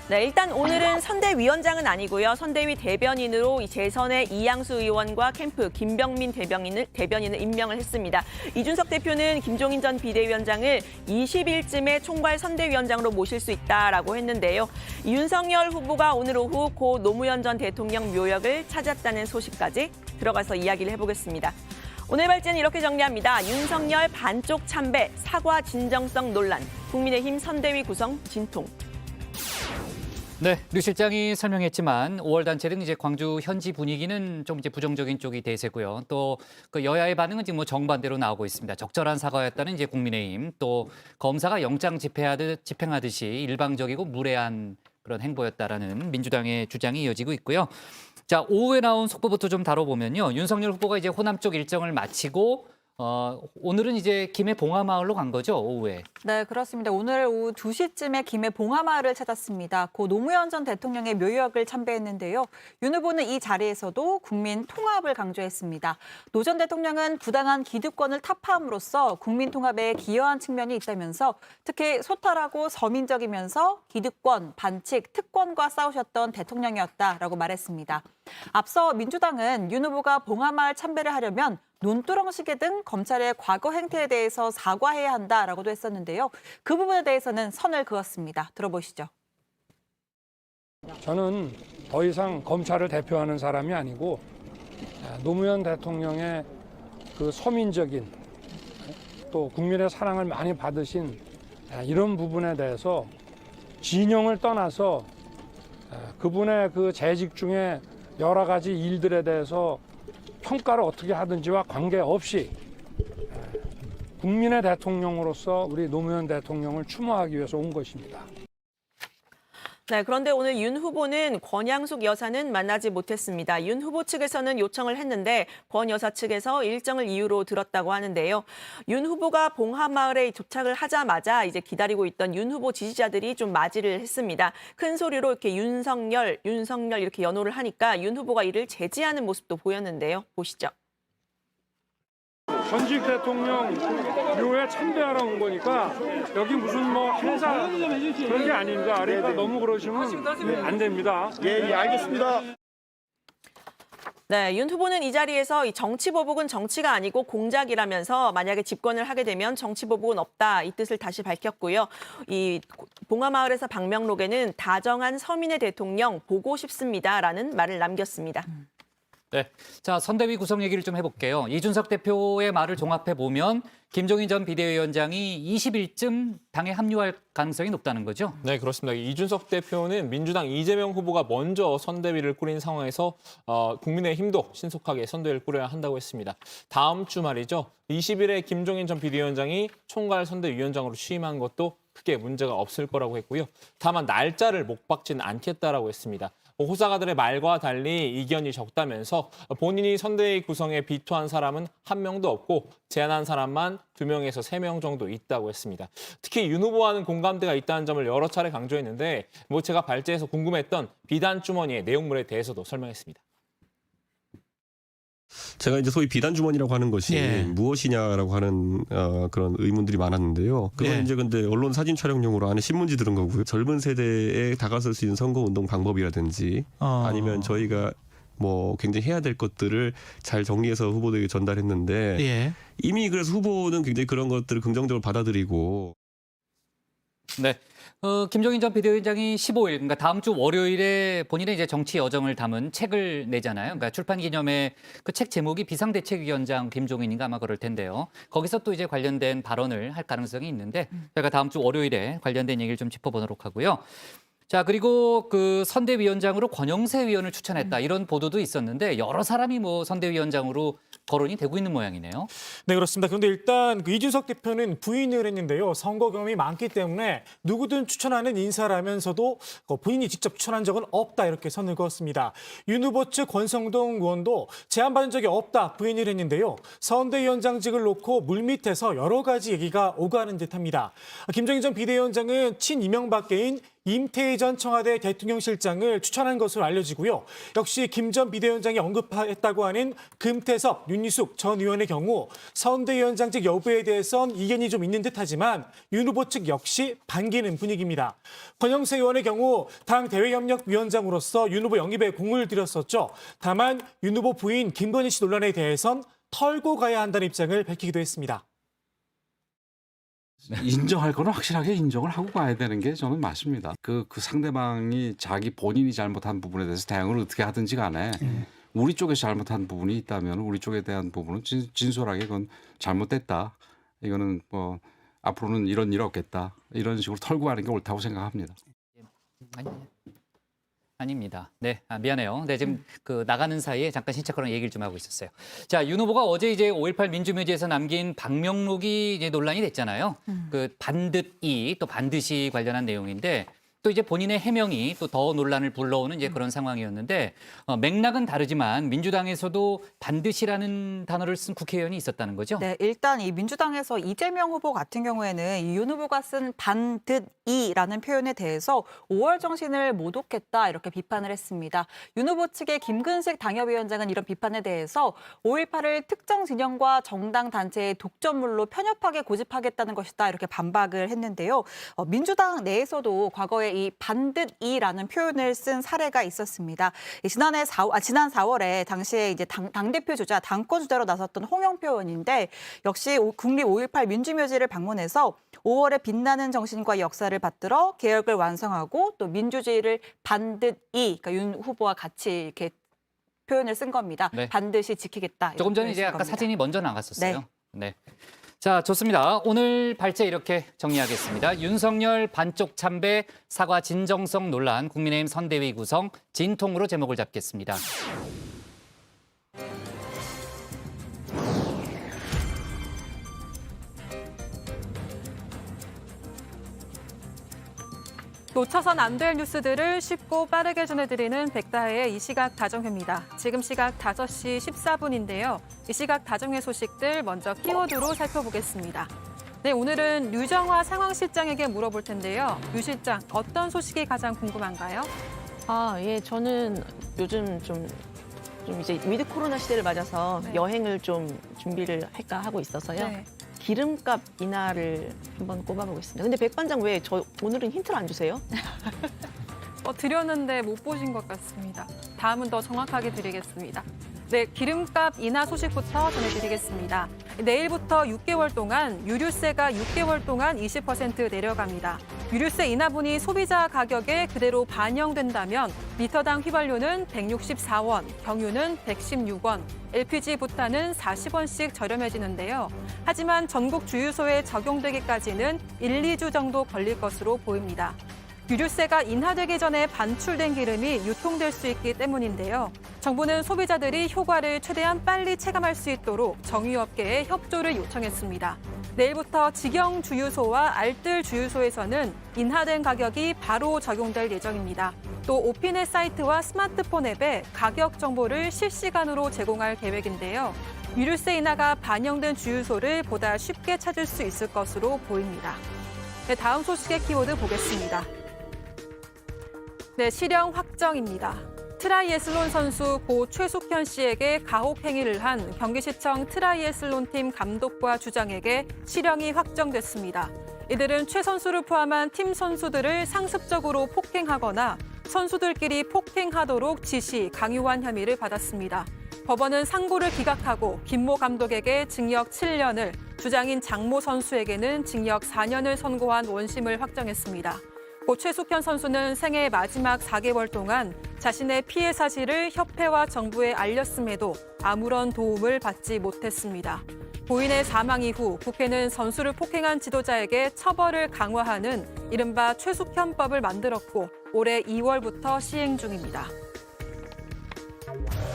네, 일단 오늘은 선대위원장은 아니고요. 선대위 대변인으로 이 재선의 이양수 의원과 캠프 김병민 대변인을 임명을 했습니다. 이준석 대표는 김종인 전 비대위원장을 20일쯤에 총괄 선대위원장으로 모실 수 있다라고 했는데요. 윤석열 후보가 오늘 오후 고 노무현 전 대통령 묘역을 찾았다는 소식까지 들어가서 이야기를 해보겠습니다. 오늘 발제는 이렇게 정리합니다. 윤석열 반쪽 참배, 사과 진정성 논란, 국민의힘 선대위 구성 진통. 네, 류 실장이 설명했지만 5월 단체는 이제 광주 현지 분위기는 좀 이제 부정적인 쪽이 대세고요. 또 그 여야의 반응은 지금 뭐 정반대로 나오고 있습니다. 적절한 사과였다는 이제 국민의힘, 또 검사가 영장 집행하듯이 일방적이고 무례한 그런 행보였다라는 민주당의 주장이 이어지고 있고요. 자, 오후에 나온 속보부터 좀 다뤄보면요. 윤석열 후보가 이제 호남 쪽 일정을 마치고 오늘은 이제 김해 봉하마을로 간 거죠, 오후에. 네, 그렇습니다. 오늘 오후 2시쯤에 김해 봉하마을을 찾았습니다. 고 노무현 전 대통령의 묘역을 참배했는데요. 윤 후보는 이 자리에서도 국민 통합을 강조했습니다. 노 전 대통령은 부당한 기득권을 타파함으로써 국민 통합에 기여한 측면이 있다면서 특히 소탈하고 서민적이면서 기득권, 반칙, 특권과 싸우셨던 대통령이었다라고 말했습니다. 앞서 민주당은 윤 후보가 봉하마을 참배를 하려면 논두렁시계 등 검찰의 과거 행태에 대해서 사과해야 한다라고도 했었는데요. 그 부분에 대해서는 선을 그었습니다. 들어보시죠. 저는 더 이상 검찰을 대표하는 사람이 아니고 노무현 대통령의 그 서민적인 또 국민의 사랑을 많이 받으신 이런 부분에 대해서 진영을 떠나서 그분의 그 재직 중에 여러 가지 일들에 대해서 평가를 어떻게 하든지와 관계없이 국민의 대통령으로서 우리 노무현 대통령을 추모하기 위해서 온 것입니다. 네, 그런데 오늘 윤 후보는 권양숙 여사는 만나지 못했습니다. 윤 후보 측에서는 요청을 했는데 권 여사 측에서 일정을 이유로 들었다고 하는데요. 윤 후보가 봉하마을에 도착을 하자마자 이제 기다리고 있던 윤 후보 지지자들이 좀 맞이를 했습니다. 큰 소리로 이렇게 윤석열 이렇게 연호를 하니까 윤 후보가 이를 제지하는 모습도 보였는데요. 보시죠. 전직 대통령 묘에 참배하러 온 거니까 여기 무슨 뭐 행사 그런 게 아닙니다. 그러니까 너무 그러시면 안 됩니다. 예, 알겠습니다. 네, 윤 후보는 이 자리에서 이 정치보복은 정치가 아니고 공작이라면서 만약에 집권을 하게 되면 정치보복은 없다 이 뜻을 다시 밝혔고요. 이 봉하마을에서 방명록에는 다정한 서민의 대통령 보고 싶습니다라는 말을 남겼습니다. 네, 자 선대위 구성 얘기를 좀 해볼게요. 이준석 대표의 말을 종합해 보면 김종인 전 비대위원장이 20일쯤 당에 합류할 가능성이 높다는 거죠? 네, 그렇습니다. 이준석 대표는 민주당 이재명 후보가 먼저 선대위를 꾸린 상황에서 국민의힘도 신속하게 선대위를 꾸려야 한다고 했습니다. 다음 주 말이죠. 20일에 김종인 전 비대위원장이 총괄 선대위원장으로 취임한 것도 크게 문제가 없을 거라고 했고요. 다만 날짜를 못 박지는 않겠다라고 했습니다. 호사가들의 말과 달리 이견이 적다면서 본인이 선대위 구성에 비토한 사람은 한 명도 없고 제안한 사람만 2명에서 3명 정도 있다고 했습니다. 특히 윤 후보와는 공감대가 있다는 점을 여러 차례 강조했는데 제가 발제해서 궁금했던 비단 주머니의 내용물에 대해서도 설명했습니다. 제가 이제 소위 비단 주머니라고 하는 것이 무엇이냐라고 하는 그런 의문들이 많았는데요. 그건 이제 근데 언론 사진 촬영용으로 안에 신문지 들은 거고요. 젊은 세대에 다가설 수 있는 선거 운동 방법이라든지 아니면 저희가 뭐 굉장히 해야 될 것들을 잘 정리해서 후보들에게 전달했는데 이미 그래서 후보는 굉장히 그런 것들을 긍정적으로 받아들이고. 네. 김종인 전 비대위원장이 15일, 그러니까 다음 주 월요일에 본인의 이제 정치 여정을 담은 책을 내잖아요. 그러니까 출판 기념회 그 책 제목이 비상대책위원장 김종인인가 아마 그럴 텐데요. 거기서 또 이제 관련된 발언을 할 가능성이 있는데 저희가 다음 주 월요일에 관련된 얘기를 좀 짚어보도록 하고요. 자, 그리고 그 선대위원장으로 권영세 위원을 추천했다 이런 보도도 있었는데 여러 사람이 뭐 선대위원장으로 거론이 되고 있는 모양이네요. 네, 그렇습니다. 그런데 일단 그 이준석 대표는 부인을 했는데요. 선거 경험이 많기 때문에 누구든 추천하는 인사라면서도 본인이 직접 추천한 적은 없다 이렇게 선을 그었습니다. 윤 후보 측 권성동 의원도 제안받은 적이 없다 부인을 했는데요. 선대위원장직을 놓고 물밑에서 여러 가지 얘기가 오가는 듯합니다. 김종인 전 비대위원장은 친이명박계인 임태희 전 청와대 대통령실장을 추천한 것으로 알려지고요. 역시 김 전 비대위원장이 언급했다고 하는 금태섭, 윤희숙 전 의원의 경우 선대위원장직 여부에 대해선 이견이 좀 있는 듯하지만 윤 후보 측 역시 반기는 분위기입니다. 권영세 의원의 경우 당 대외협력위원장으로서 윤 후보 영입에 공을 들였었죠. 다만 윤 후보 부인 김건희 씨 논란에 대해선 털고 가야 한다는 입장을 밝히기도 했습니다. 인정할 거는 확실하게 인정을 하고 가야 되는 게 저는 맞습니다. 그 상대방이 본인이 잘못한 부분에 대해서 대응을 어떻게 하든지 간에 우리 쪽에서 잘못한 부분이 있다면 우리 쪽에 대한 부분은 진솔하게 그건 잘못됐다. 이거는 뭐 앞으로는 이런 일 없겠다. 이런 식으로 털고 가는 게 옳다고 생각합니다. 아닙니다. 네, 미안해요. 네, 지금 그 나가는 사이에 잠깐 신체코랑 얘기를 좀 하고 있었어요. 자, 윤 후보가 어제 이제 5.18 민주묘지에서 남긴 방명록이 이제 논란이 됐잖아요. 그 반듯이 또 반드시 관련한 내용인데 또 이제 본인의 해명이 또 더 논란을 불러오는 이제 그런 상황이었는데 맥락은 다르지만 민주당에서도 반드시라는 단어를 쓴 국회의원이 있었다는 거죠? 네, 일단 이 민주당에서 이재명 후보 같은 경우에는 이 윤 후보가 쓴 반듯이라는 표현에 대해서 5월 정신을 모독했다 이렇게 비판을 했습니다. 윤 후보 측의 김근식 당협위원장은 이런 비판에 대해서 5.18을 특정 진영과 정당 단체의 독점물로 편협하게 고집하겠다는 것이다 이렇게 반박을 했는데요. 민주당 내에서도 과거에 이 반듯이라는 표현을 쓴 사례가 있었습니다. 지난 4월에 당시에 이제 당대표 주자, 당권 주자로 나섰던 홍영표 의원인데 역시 국립 5.18 민주묘지를 방문해서 5월의 빛나는 정신과 역사를 받들어 개혁을 완성하고 또 민주주의를 반듯이, 그러니까 윤 후보와 같이 이렇게 표현을 쓴 겁니다. 네. 반드시 지키겠다. 조금 전에 이제 아까 사진이 먼저 나갔었어요. 네. 자, 좋습니다. 오늘 발제 이렇게 정리하겠습니다. 윤석열 반쪽 참배 사과 진정성 논란 국민의힘 선대위 구성 진통으로 제목을 잡겠습니다. 놓쳐선 안 될 뉴스들을 쉽고 빠르게 전해드리는 백다혜의 이 시각 다정회입니다. 지금 시각 5시 14분인데요. 이 시각 다정회 소식들 먼저 키워드로 살펴보겠습니다. 네, 오늘은 류정화 상황실장에게 물어볼 텐데요. 류 실장, 어떤 소식이 가장 궁금한가요? 예, 저는 요즘 좀 이제 위드 코로나 시대를 맞아서 네. 여행을 좀 준비를 할까 하고 있어서요. 네. 기름값 인하를 한번 꼽아보겠습니다. 근데 백반장 왜 오늘은 힌트를 안 주세요? 드렸는데 못 보신 것 같습니다. 다음은 더 정확하게 드리겠습니다. 네, 기름값 인하 소식부터 전해드리겠습니다. 내일부터 6개월 동안 유류세가 6개월 동안 20% 내려갑니다. 유류세 인하분이 소비자 가격에 그대로 반영된다면 리터당 휘발유는 164원, 경유는 116원, LPG 부탄은 40원씩 저렴해지는데요. 하지만 전국 주유소에 적용되기까지는 1, 2주 정도 걸릴 것으로 보입니다. 유류세가 인하되기 전에 반출된 기름이 유통될 수 있기 때문인데요. 정부는 소비자들이 효과를 최대한 빨리 체감할 수 있도록 정유업계에 협조를 요청했습니다. 내일부터 직영 주유소와 알뜰 주유소에서는 인하된 가격이 바로 적용될 예정입니다. 또 오피넷 사이트와 스마트폰 앱에 가격 정보를 실시간으로 제공할 계획인데요. 유류세 인하가 반영된 주유소를 보다 쉽게 찾을 수 있을 것으로 보입니다. 네, 다음 소식의 키워드 보겠습니다. 네, 실형 확정입니다. 트라이애슬론 선수 고 최숙현 씨에게 가혹 행위를 한 경기시청 트라이애슬론팀 감독과 주장에게 실형이 확정됐습니다. 이들은 최 선수를 포함한 팀 선수들을 상습적으로 폭행하거나 선수들끼리 폭행하도록 지시, 강요한 혐의를 받았습니다. 법원은 상고를 기각하고 김모 감독에게 징역 7년을, 주장인 장모 선수에게는 징역 4년을 선고한 원심을 확정했습니다. 고 최숙현 선수는 생애 마지막 4개월 동안 자신의 피해 사실을 협회와 정부에 알렸음에도 아무런 도움을 받지 못했습니다. 고인의 사망 이후 국회는 선수를 폭행한 지도자에게 처벌을 강화하는 이른바 최숙현법을 만들었고 올해 2월부터 시행 중입니다.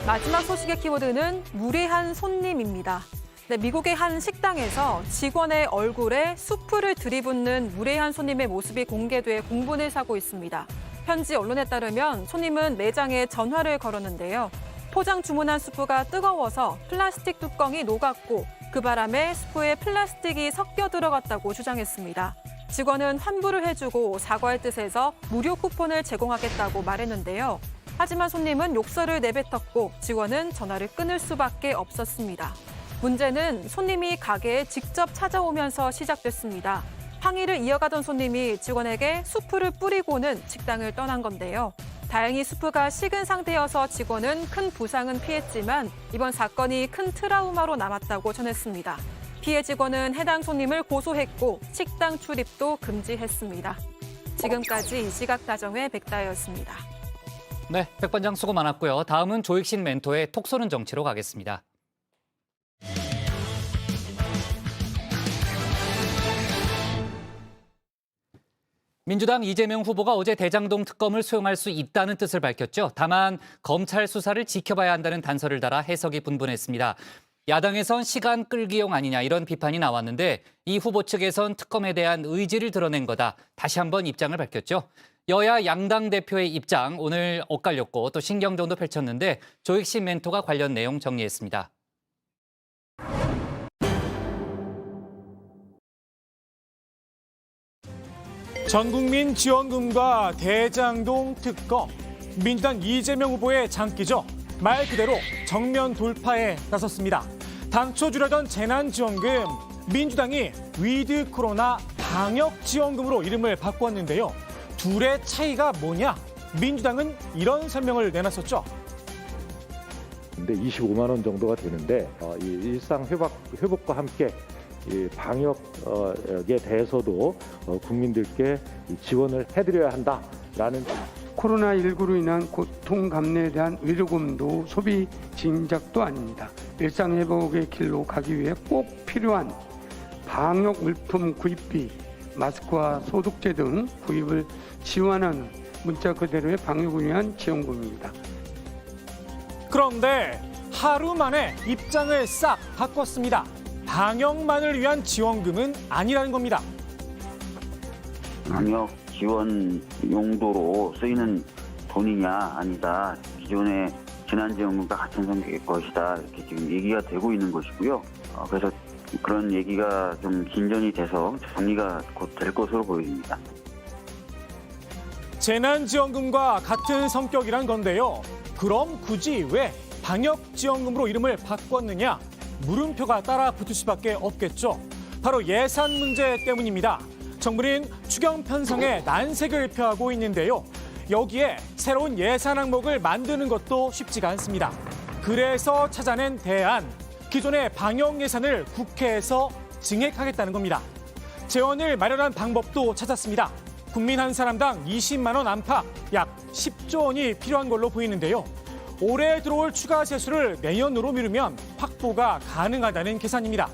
마지막 소식의 키워드는 무례한 손님입니다. 네, 미국의 한 식당에서 직원의 얼굴에 수프를 들이붓는 무례한 손님의 모습이 공개돼 공분을 사고 있습니다. 현지 언론에 따르면 손님은 매장에 전화를 걸었는데요. 포장 주문한 수프가 뜨거워서 플라스틱 뚜껑이 녹았고 그 바람에 수프에 플라스틱이 섞여 들어갔다고 주장했습니다. 직원은 환불을 해주고 사과의 뜻에서 무료 쿠폰을 제공하겠다고 말했는데요. 하지만 손님은 욕설을 내뱉었고 직원은 전화를 끊을 수밖에 없었습니다. 문제는 손님이 가게에 직접 찾아오면서 시작됐습니다. 항의를 이어가던 손님이 직원에게 수프를 뿌리고는 식당을 떠난 건데요. 다행히 수프가 식은 상태여서 직원은 큰 부상은 피했지만 이번 사건이 큰 트라우마로 남았다고 전했습니다. 피해 직원은 해당 손님을 고소했고 식당 출입도 금지했습니다. 지금까지 이 시각 다정회 백다혜였습니다. 네, 백반장 수고 많았고요. 다음은 조익신 멘토의 톡 쏘는 정치로 가겠습니다. 민주당 이재명 후보가 어제 대장동 특검을 수용할 수 있다는 뜻을 밝혔죠. 다만 검찰 수사를 지켜봐야 한다는 단서를 달아 해석이 분분했습니다. 야당에선 시간 끌기용 아니냐 이런 비판이 나왔는데 이 후보 측에선 특검에 대한 의지를 드러낸 거다. 다시 한번 입장을 밝혔죠. 여야 양당 대표의 입장 오늘 엇갈렸고 또 신경전도 펼쳤는데 조익신 멘토가 관련 내용 정리했습니다. 전국민 지원금과 대장동 특검, 민주당 이재명 후보의 장기죠. 말 그대로 정면 돌파에 나섰습니다. 당초 주려던 재난지원금, 민주당이 위드 코로나 방역지원금으로 이름을 바꿨는데요. 둘의 차이가 뭐냐? 민주당은 이런 설명을 내놨었죠. 근데 25만 원 정도가 되는데 이 일상 회복과 함께 이 방역에 대해서도 국민들께 지원을 해드려야 한다라는 코로나19로 인한 고통 감내에 대한 의료금도 소비 진작도 아닙니다. 일상 회복의 길로 가기 위해 꼭 필요한 방역 물품 구입비, 마스크와 소독제 등 구입을 지원하는 문자 그대로의 방역을 위한 지원금입니다. 그런데 하루 만에 입장을 싹 바꿨습니다. 방역만을 위한 지원금은 아니라는 겁니다. 방역 지원 용도로 쓰이는 돈이냐 아니다. 기존의 재난지원금과 같은 성격의 것이다. 이렇게 지금 얘기가 되고 있는 것이고요. 그래서 그런 얘기가 좀 진전이 돼서 정리가 곧 될 것으로 보입니다. 재난지원금과 같은 성격이란 건데요. 그럼 굳이 왜 방역지원금으로 이름을 바꿨느냐? 물음표가 따라 붙을 수밖에 없겠죠. 바로 예산 문제 때문입니다. 정부는 추경 편성에 난색을 표하고 있는데요. 여기에 새로운 예산 항목을 만드는 것도 쉽지가 않습니다. 그래서 찾아낸 대안, 기존의 방역 예산을 국회에서 증액하겠다는 겁니다. 재원을 마련한 방법도 찾았습니다. 국민 한 사람당 20만 원 안팎, 약 10조 원이 필요한 걸로 보이는데요. 올해 들어올 추가 세수를 내년으로 미루면 확보가 가능하다는 계산입니다.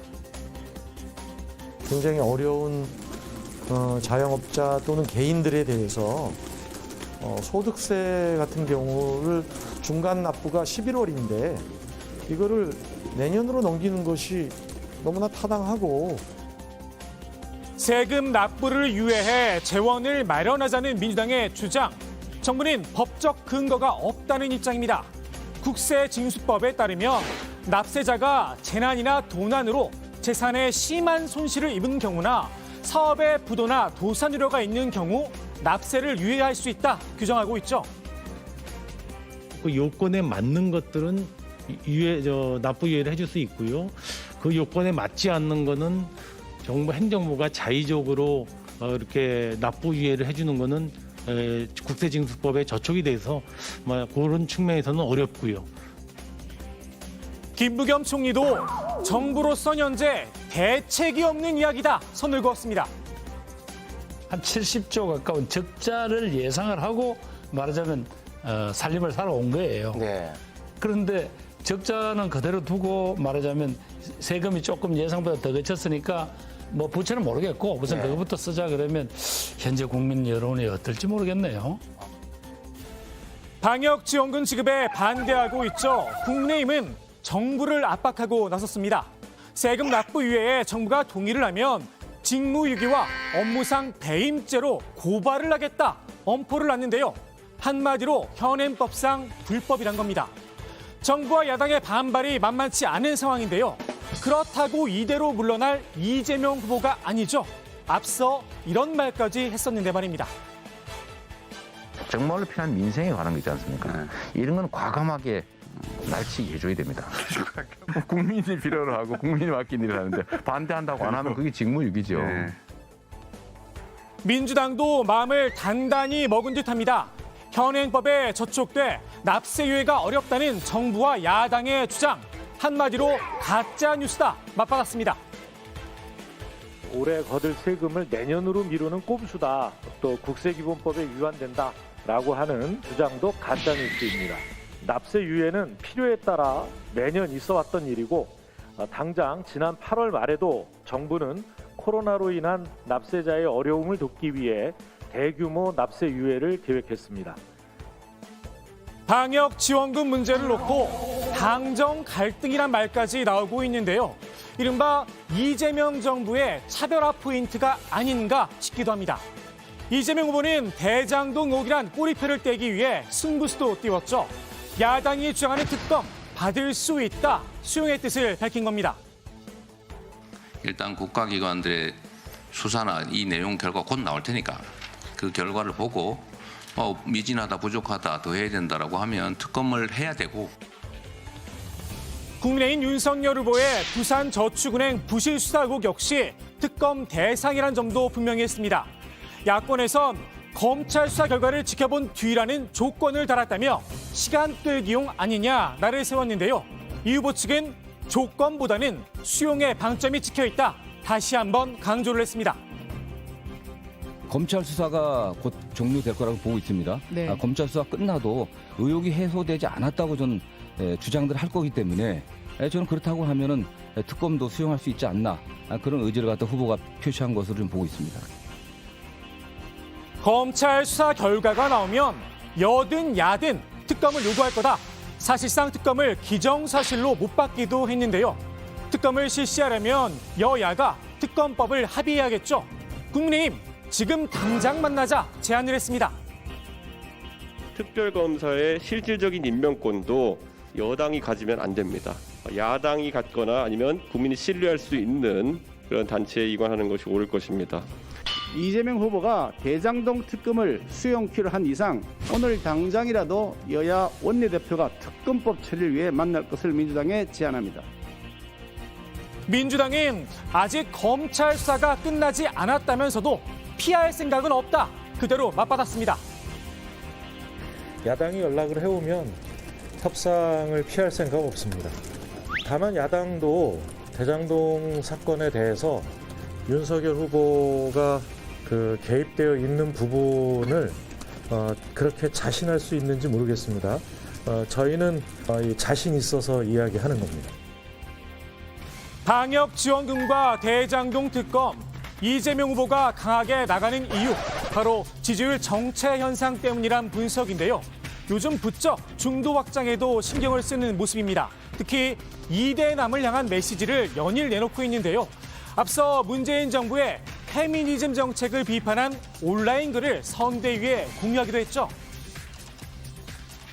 굉장히 어려운 자영업자 또는 개인들에 대해서 소득세 같은 경우를 중간 납부가 11월인데 이거를 내년으로 넘기는 것이 너무나 타당하고 세금 납부를 유예해 재원을 마련하자는 민주당의 주장. 정부는 법적 근거가 없다는 입장입니다. 국세징수법에 따르면 납세자가 재난이나 도난으로 재산에 심한 손실을 입은 경우나 사업에 부도나 도산 우려가 있는 경우 납세를 유예할 수 있다 규정하고 있죠. 그 요건에 맞는 것들은 납부 유예를 해줄 수 있고요. 그 요건에 맞지 않는 거는 정부 행정부가 자의적으로 이렇게 납부 유예를 해주는 거는 국세징수법에 저촉이 돼서 그런 측면에서는 어렵고요. 김부겸 총리도 정부로선 현재 대책이 없는 이야기다 선을 그었습니다. 한 70조 가까운 적자를 예상을 하고 말하자면 살림을 살아온 거예요. 그런데 적자는 그대로 두고 말하자면 세금이 조금 예상보다 더 그쳤으니까 뭐 부채는 모르겠고 우선 그거부터 쓰자 그러면 현재 국민 여론이 어떨지 모르겠네요. 방역지원금 지급에 반대하고 있죠. 국민의힘은 정부를 압박하고 나섰습니다. 세금 납부 유예에 정부가 동의를 하면 직무유기와 업무상 배임죄로 고발을 하겠다 엄포를 놨는데요. 한마디로 현행법상 불법이란 겁니다. 정부와 야당의 반발이 만만치 않은 상황인데요. 그렇다고 이대로 물러날 이재명 후보가 아니죠. 앞서 이런 말까지 했었는데 말입니다. 정말로 필요한 민생에 관한 거 있지 않습니까? 이런 건 과감하게 날치게 해줘야 됩니다. 국민이 필요로 하고 국민이 맡긴 일을 하는데 반대한다고 안 하면 그게 직무유기죠. 민주당도 마음을 단단히 먹은 듯합니다. 현행법에 저촉돼 납세 유예가 어렵다는 정부와 야당의 주장. 한마디로 가짜 뉴스다 맞받았습니다. 올해 거둘 세금을 내년으로 미루는 꼼수다. 또 국세기본법에 위반된다라고 하는 주장도 가짜 뉴스입니다. 납세 유예는 필요에 따라 매년 있어왔던 일이고 당장 지난 8월 말에도 정부는 코로나로 인한 납세자의 어려움을 돕기 위해 대규모 납세 유예를 계획했습니다. 방역 지원금 문제를 놓고 당정 갈등이란 말까지 나오고 있는데요. 이른바 이재명 정부의 차별화 포인트가 아닌가 싶기도 합니다. 이재명 후보는 대장동 의혹이란 꼬리표를 떼기 위해 승부수도 띄웠죠. 야당이 주장하는 특검 받을 수 있다. 수용의 뜻을 밝힌 겁니다. 일단 국가기관들의 수사나 이 내용 결과 곧 나올 테니까 그 결과를 보고 미진하다, 부족하다, 더 해야 된다라고 하면 특검을 해야 되고. 국민의힘 윤석열 후보의 부산저축은행 부실 수사 의혹 역시 특검 대상이란 점도 분명히 했습니다. 야권에선 검찰 수사 결과를 지켜본 뒤라는 조건을 달았다며 시간 끌기용 아니냐 나를 세웠는데요. 이 후보 측은 조건보다는 수용의 방점이 찍혀있다. 다시 한번 강조를 했습니다. 검찰 수사가 곧 종료될 거라고 보고 있습니다. 네. 검찰 수사 끝나도 의혹이 해소되지 않았다고 저는 주장들 할 거기 때문에 저는 그렇다고 하면은 특검도 수용할 수 있지 않나 그런 의지를 갖다 후보가 표시한 것으로 좀 보고 있습니다. 검찰 수사 결과가 나오면 여든 야든 특검을 요구할 거다. 사실상 특검을 기정사실로 못 받기도 했는데요. 특검을 실시하려면 여야가 특검법을 합의해야겠죠. 국민의힘 지금 당장 만나자 제안을 했습니다. 특별검사의 실질적인 임명권도 여당이 가지면 안 됩니다. 야당이 갖거나 아니면 국민이 신뢰할 수 있는 그런 단체에 이관하는 것이 옳을 것입니다. 이재명 후보가 대장동 특검을 수용키로 한 이상 오늘 당장이라도 여야 원내대표가 특검법 처리를 위해 만날 것을 민주당에 제안합니다. 민주당은 아직 검찰 수사가 끝나지 않았다면서도 피할 생각은 없다. 그대로 맞받았습니다. 야당이 연락을 해오면 협상을 피할 생각 없습니다. 다만 야당도 대장동 사건에 대해서 윤석열 후보가 개입되어 있는 부분을 그렇게 자신할 수 있는지 모르겠습니다. 저희는 자신 있어서 이야기하는 겁니다. 방역 지원금과 대장동 특검, 이재명 후보가 강하게 나가는 이유, 바로 지지율 정체 현상 때문이란 분석인데요. 요즘 부쩍 중도 확장에도 신경을 쓰는 모습입니다. 특히 2대남을 향한 메시지를 연일 내놓고 있는데요. 앞서 문재인 정부의 페미니즘 정책을 비판한 온라인 글을 선대위에 공유하기도 했죠.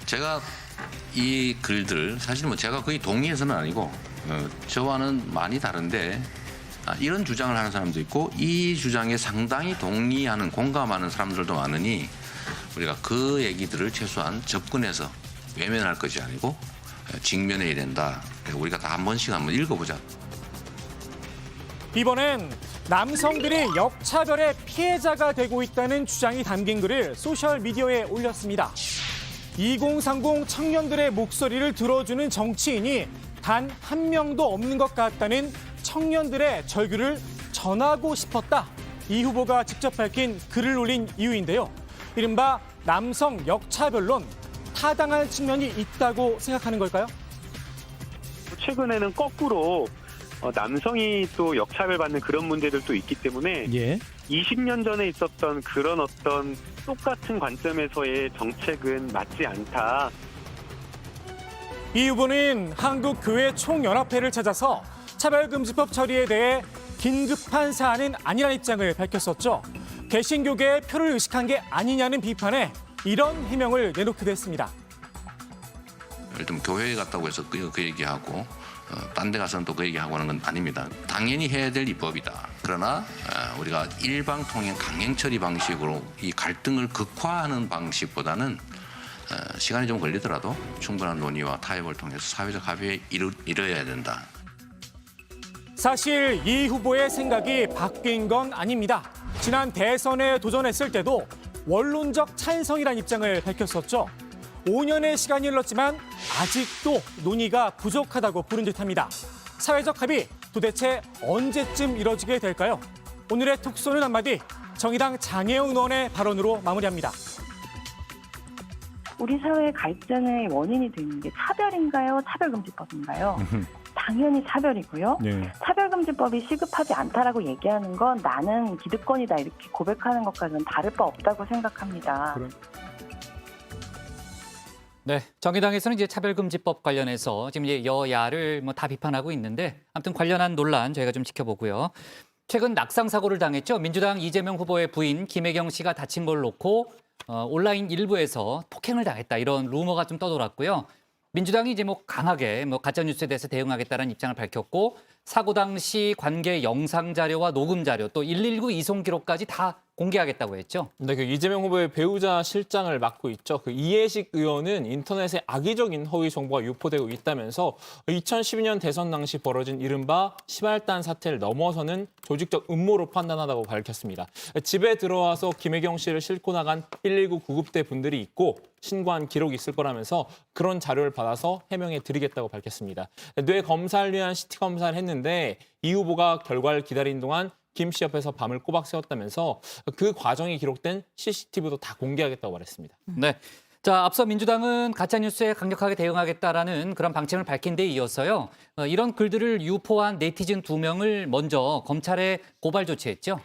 제가 이 글들 사실 제가 거의 동의해서는 아니고 저와는 많이 다른데 이런 주장을 하는 사람도 있고 이 주장에 상당히 동의하는 공감하는 사람들도 많으니 우리가 그 얘기들을 최소한 접근해서 외면할 것이 아니고 직면해야 된다. 우리가 다 한 번씩 한번 읽어보자. 이번엔 남성들이 역차별의 피해자가 되고 있다는 주장이 담긴 글을 소셜미디어에 올렸습니다. 2030 청년들의 목소리를 들어주는 정치인이 단 한 명도 없는 것 같다는 청년들의 절규를 전하고 싶었다. 이 후보가 직접 밝힌 글을 올린 이유인데요. 이른바 남성 역차별론, 타당할 측면이 있다고 생각하는 걸까요? 최근에는 거꾸로 남성이 또 역차별받는 그런 문제들도 있기 때문에 20년 전에 있었던 그런 어떤 똑같은 관점에서의 정책은 맞지 않다. 이 후보는 한국교회총연합회를 찾아서 차별금지법 처리에 대해 긴급한 사안은 아니라는 입장을 밝혔었죠. 개신교계의 표를 의식한 게 아니냐는 비판에 이런 해명을 내놓기도 했습니다. 예를 들면 교회에 갔다고 해서 그 얘기하고 딴 데 가서는 또 그 얘기하고 하는 건 아닙니다. 당연히 해야 될 입법이다. 그러나 우리가 일방통행 강행 처리 방식으로 이 갈등을 극화하는 방식보다는 시간이 좀 걸리더라도 충분한 논의와 타협을 통해서 사회적 합의에 이뤄야 된다. 사실 이 후보의 생각이 바뀐 건 아닙니다. 지난 대선에 도전했을 때도 원론적 찬성이란 입장을 밝혔었죠. 5년의 시간이 흘렀지만 아직도 논의가 부족하다고 부른 듯합니다. 사회적 합의 도대체 언제쯤 이뤄지게 될까요? 오늘의 톡쏘는 한마디, 정의당 장혜영 의원의 발언으로 마무리합니다. 우리 사회의 갈등의 원인이 되는 게 차별인가요? 차별금지법인가요? 당연히 차별이고요. 차별금지법이 시급하지 않다라고 얘기하는 건 나는 기득권이다 이렇게 고백하는 것과는 다를 바 없다고 생각합니다. 네, 정의당에서는 이제 차별금지법 관련해서 지금 이제 여야를 다 비판하고 있는데 아무튼 관련한 논란 저희가 좀 지켜보고요. 최근 낙상 사고를 당했죠. 민주당 이재명 후보의 부인 김혜경 씨가 다친 걸 놓고 온라인 일부에서 폭행을 당했다 이런 루머가 좀 떠돌았고요. 민주당이 이제 강하게 가짜 뉴스에 대해서 대응하겠다는 입장을 밝혔고 사고 당시 관계 영상 자료와 녹음 자료 또 119 이송 기록까지 다 공개하겠다고 했죠. 네, 그 이재명 후보의 배우자 실장을 맡고 있죠. 그 이해식 의원은 인터넷에 악의적인 허위 정보가 유포되고 있다면서 2012년 대선 당시 벌어진 이른바 시발단 사태를 넘어서는 조직적 음모로 판단하다고 밝혔습니다. 집에 들어와서 김혜경 씨를 싣고 나간 119 구급대 분들이 있고 신고한 기록이 있을 거라면서 그런 자료를 받아서 해명해 드리겠다고 밝혔습니다. 뇌 검사를 위한 CT 검사를 했는데 이 후보가 결과를 기다리는 동안 김 씨 옆에서 밤을 꼬박 새웠다면서 그 과정이 기록된 CCTV도 다 공개하겠다고 말했습니다. 네. 자, 앞서 민주당은 가짜뉴스에 강력하게 대응하겠다라는 그런 방침을 밝힌 데 이어서요. 이런 글들을 유포한 네티즌 2명을 먼저 검찰에 고발 조치했죠.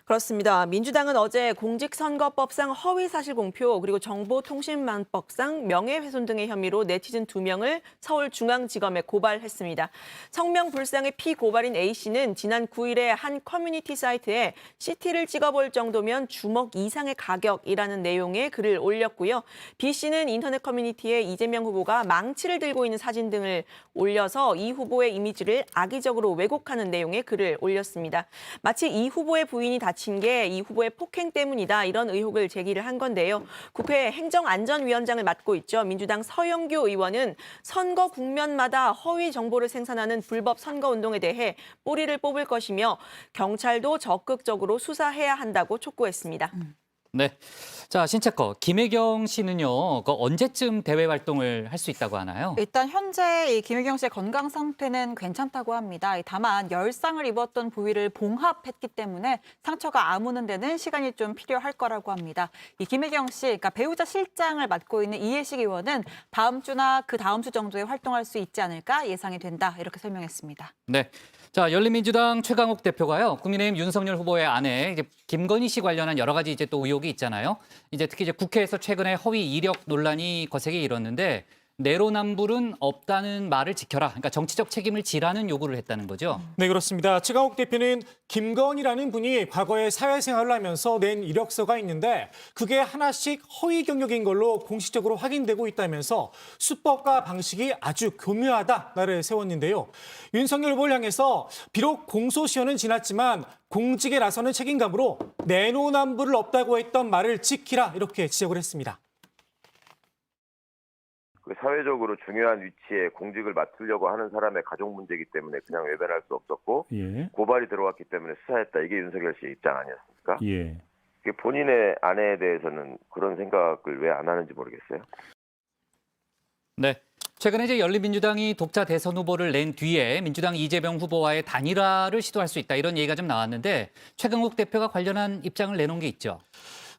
그렇습니다. 민주당은 어제 공직선거법상 허위사실공표 그리고 정보통신망법상 명예훼손 등의 혐의로 네티즌 2명을 서울중앙지검에 고발했습니다. 성명불상의 피고발인 A씨는 지난 9일에 한 커뮤니티 사이트에 CT를 찍어볼 정도면 주먹 이상의 가격이라는 내용의 글을 올렸고요. B씨는 인터넷 커뮤니티에 이재명 후보가 망치를 들고 있는 사진 등을 올려서 이 후보의 이미지를 악의적으로 왜곡하는 내용의 글을 올렸습니다. 마치 이 후보의 부인이 다친 게 이 후보의 폭행 때문이다 이런 의혹을 제기를 한 건데요. 국회 행정안전위원장을 맡고 있죠. 민주당 서영교 의원은 선거 국면마다 허위 정보를 생산하는 불법 선거운동에 대해 뿌리를 뽑을 것이며 경찰도 적극적으로 수사해야 한다고 촉구했습니다. 네. 자, 신체커 김혜경 씨는요. 언제쯤 대외 활동을 할 수 있다고 하나요? 일단 현재 이 김혜경 씨의 건강 상태는 괜찮다고 합니다. 다만 열상을 입었던 부위를 봉합했기 때문에 상처가 아무는 데는 시간이 좀 필요할 거라고 합니다. 이 김혜경 씨, 그러니까 배우자 실장을 맡고 있는 이해식 의원은 다음 주나 그 다음 주 정도에 활동할 수 있지 않을까 예상이 된다 이렇게 설명했습니다. 네. 자, 열린민주당 최강욱 대표가요. 국민의힘 윤석열 후보의 아내 김건희 씨 관련한 여러 가지 이제 또 의혹이 있잖아요. 특히 국회에서 최근에 허위 이력 논란이 거세게 일었는데 내로남불은 없다는 말을 지켜라. 그러니까 정치적 책임을 지라는 요구를 했다는 거죠. 네, 그렇습니다. 최강욱 대표는 김건희라는 분이 과거에 사회생활을 하면서 낸 이력서가 있는데 그게 하나씩 허위 경력인 걸로 공식적으로 확인되고 있다면서 수법과 방식이 아주 교묘하다 나를 세웠는데요. 윤석열 후보를 향해서 비록 공소시효는 지났지만 공직에 나서는 책임감으로 내로남불을 없다고 했던 말을 지키라 이렇게 지적을 했습니다. 사회적으로 중요한 위치에 공직을 맡으려고 하는 사람의 가족 문제이기 때문에 그냥 외면할 수 없었고 고발이 들어왔기 때문에 수사했다. 이게 윤석열 씨의 입장 아니었습니까? 본인의 아내에 대해서는 그런 생각을 왜 안 하는지 모르겠어요. 네. 최근에 열린민주당이 독자 대선 후보를 낸 뒤에 민주당 이재명 후보와의 단일화를 시도할 수 있다. 이런 얘기가 좀 나왔는데 최강욱 대표가 관련한 입장을 내놓은 게 있죠.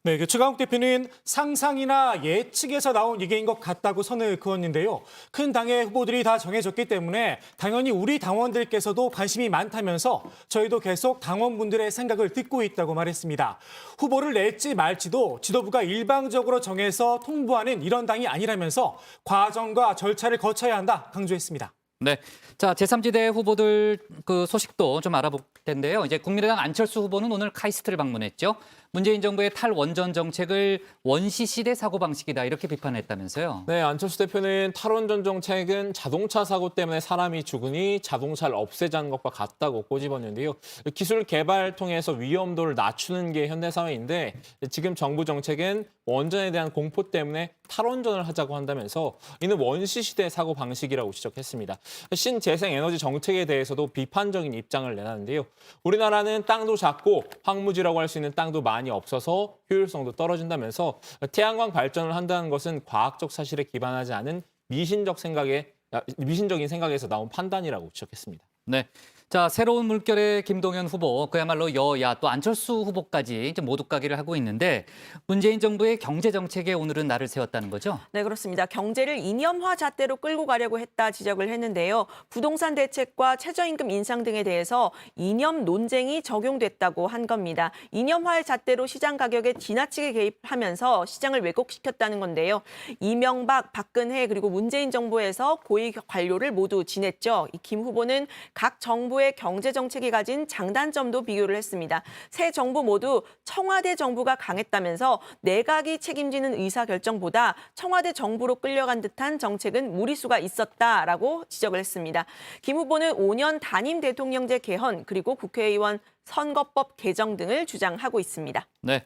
네, 최강욱 대표는 상상이나 예측에서 나온 얘기인 것 같다고 선을 그었는데요. 큰 당의 후보들이 다 정해졌기 때문에 당연히 우리 당원들께서도 관심이 많다면서 저희도 계속 당원분들의 생각을 듣고 있다고 말했습니다. 후보를 낼지 말지도 지도부가 일방적으로 정해서 통보하는 이런 당이 아니라면서 과정과 절차를 거쳐야 한다 강조했습니다. 네. 자, 제3지대 후보들 그 소식도 좀 알아볼 텐데요. 국민의당 안철수 후보는 오늘 카이스트를 방문했죠. 문재인 정부의 탈원전 정책을 원시시대 사고방식이다 이렇게 비판했다면서요. 네, 안철수 대표는 탈원전 정책은 자동차 사고 때문에 사람이 죽으니 자동차를 없애자는 것과 같다고 꼬집었는데요. 기술 개발 통해서 위험도를 낮추는 게 현대사회인데 지금 정부 정책은 원전에 대한 공포 때문에 탈원전을 하자고 한다면서 이는 원시시대 사고방식이라고 지적했습니다. 신재생에너지 정책에 대해서도 비판적인 입장을 내놨는데요. 우리나라는 땅도 작고 황무지라고 할 수 있는 땅도 많이 없어서 효율성도 떨어진다면서 태양광 발전을 한다는 것은 과학적 사실에 기반하지 않은 미신적인 생각에서 나온 판단이라고 지적했습니다. 네. 자, 새로운 물결의 김동연 후보, 그야말로 여야 또 안철수 후보까지 모두 가기를 하고 있는데 문재인 정부의 경제 정책에 오늘은 날을 세웠다는 거죠? 네, 그렇습니다. 경제를 이념화 잣대로 끌고 가려고 했다 지적을 했는데요. 부동산 대책과 최저임금 인상 등에 대해서 이념 논쟁이 적용됐다고 한 겁니다. 이념화의 잣대로 시장 가격에 지나치게 개입하면서 시장을 왜곡시켰다는 건데요. 이명박, 박근혜 그리고 문재인 정부에서 고위 관료를 모두 지냈죠. 이 김 후보는 각 정부의 경제 정책이 가진 장단점도 비교를 했습니다. 새 정부 모두 청와대 정부가 강했다면서 내각이 책임지는 의사결정보다 청와대 정부로 끌려간 듯한 정책은 무리수가 있었다라고 지적을 했습니다. 김 후보는 5년 단임 대통령제 개헌 그리고 국회의원 선거법 개정 등을 주장하고 있습니다. 네.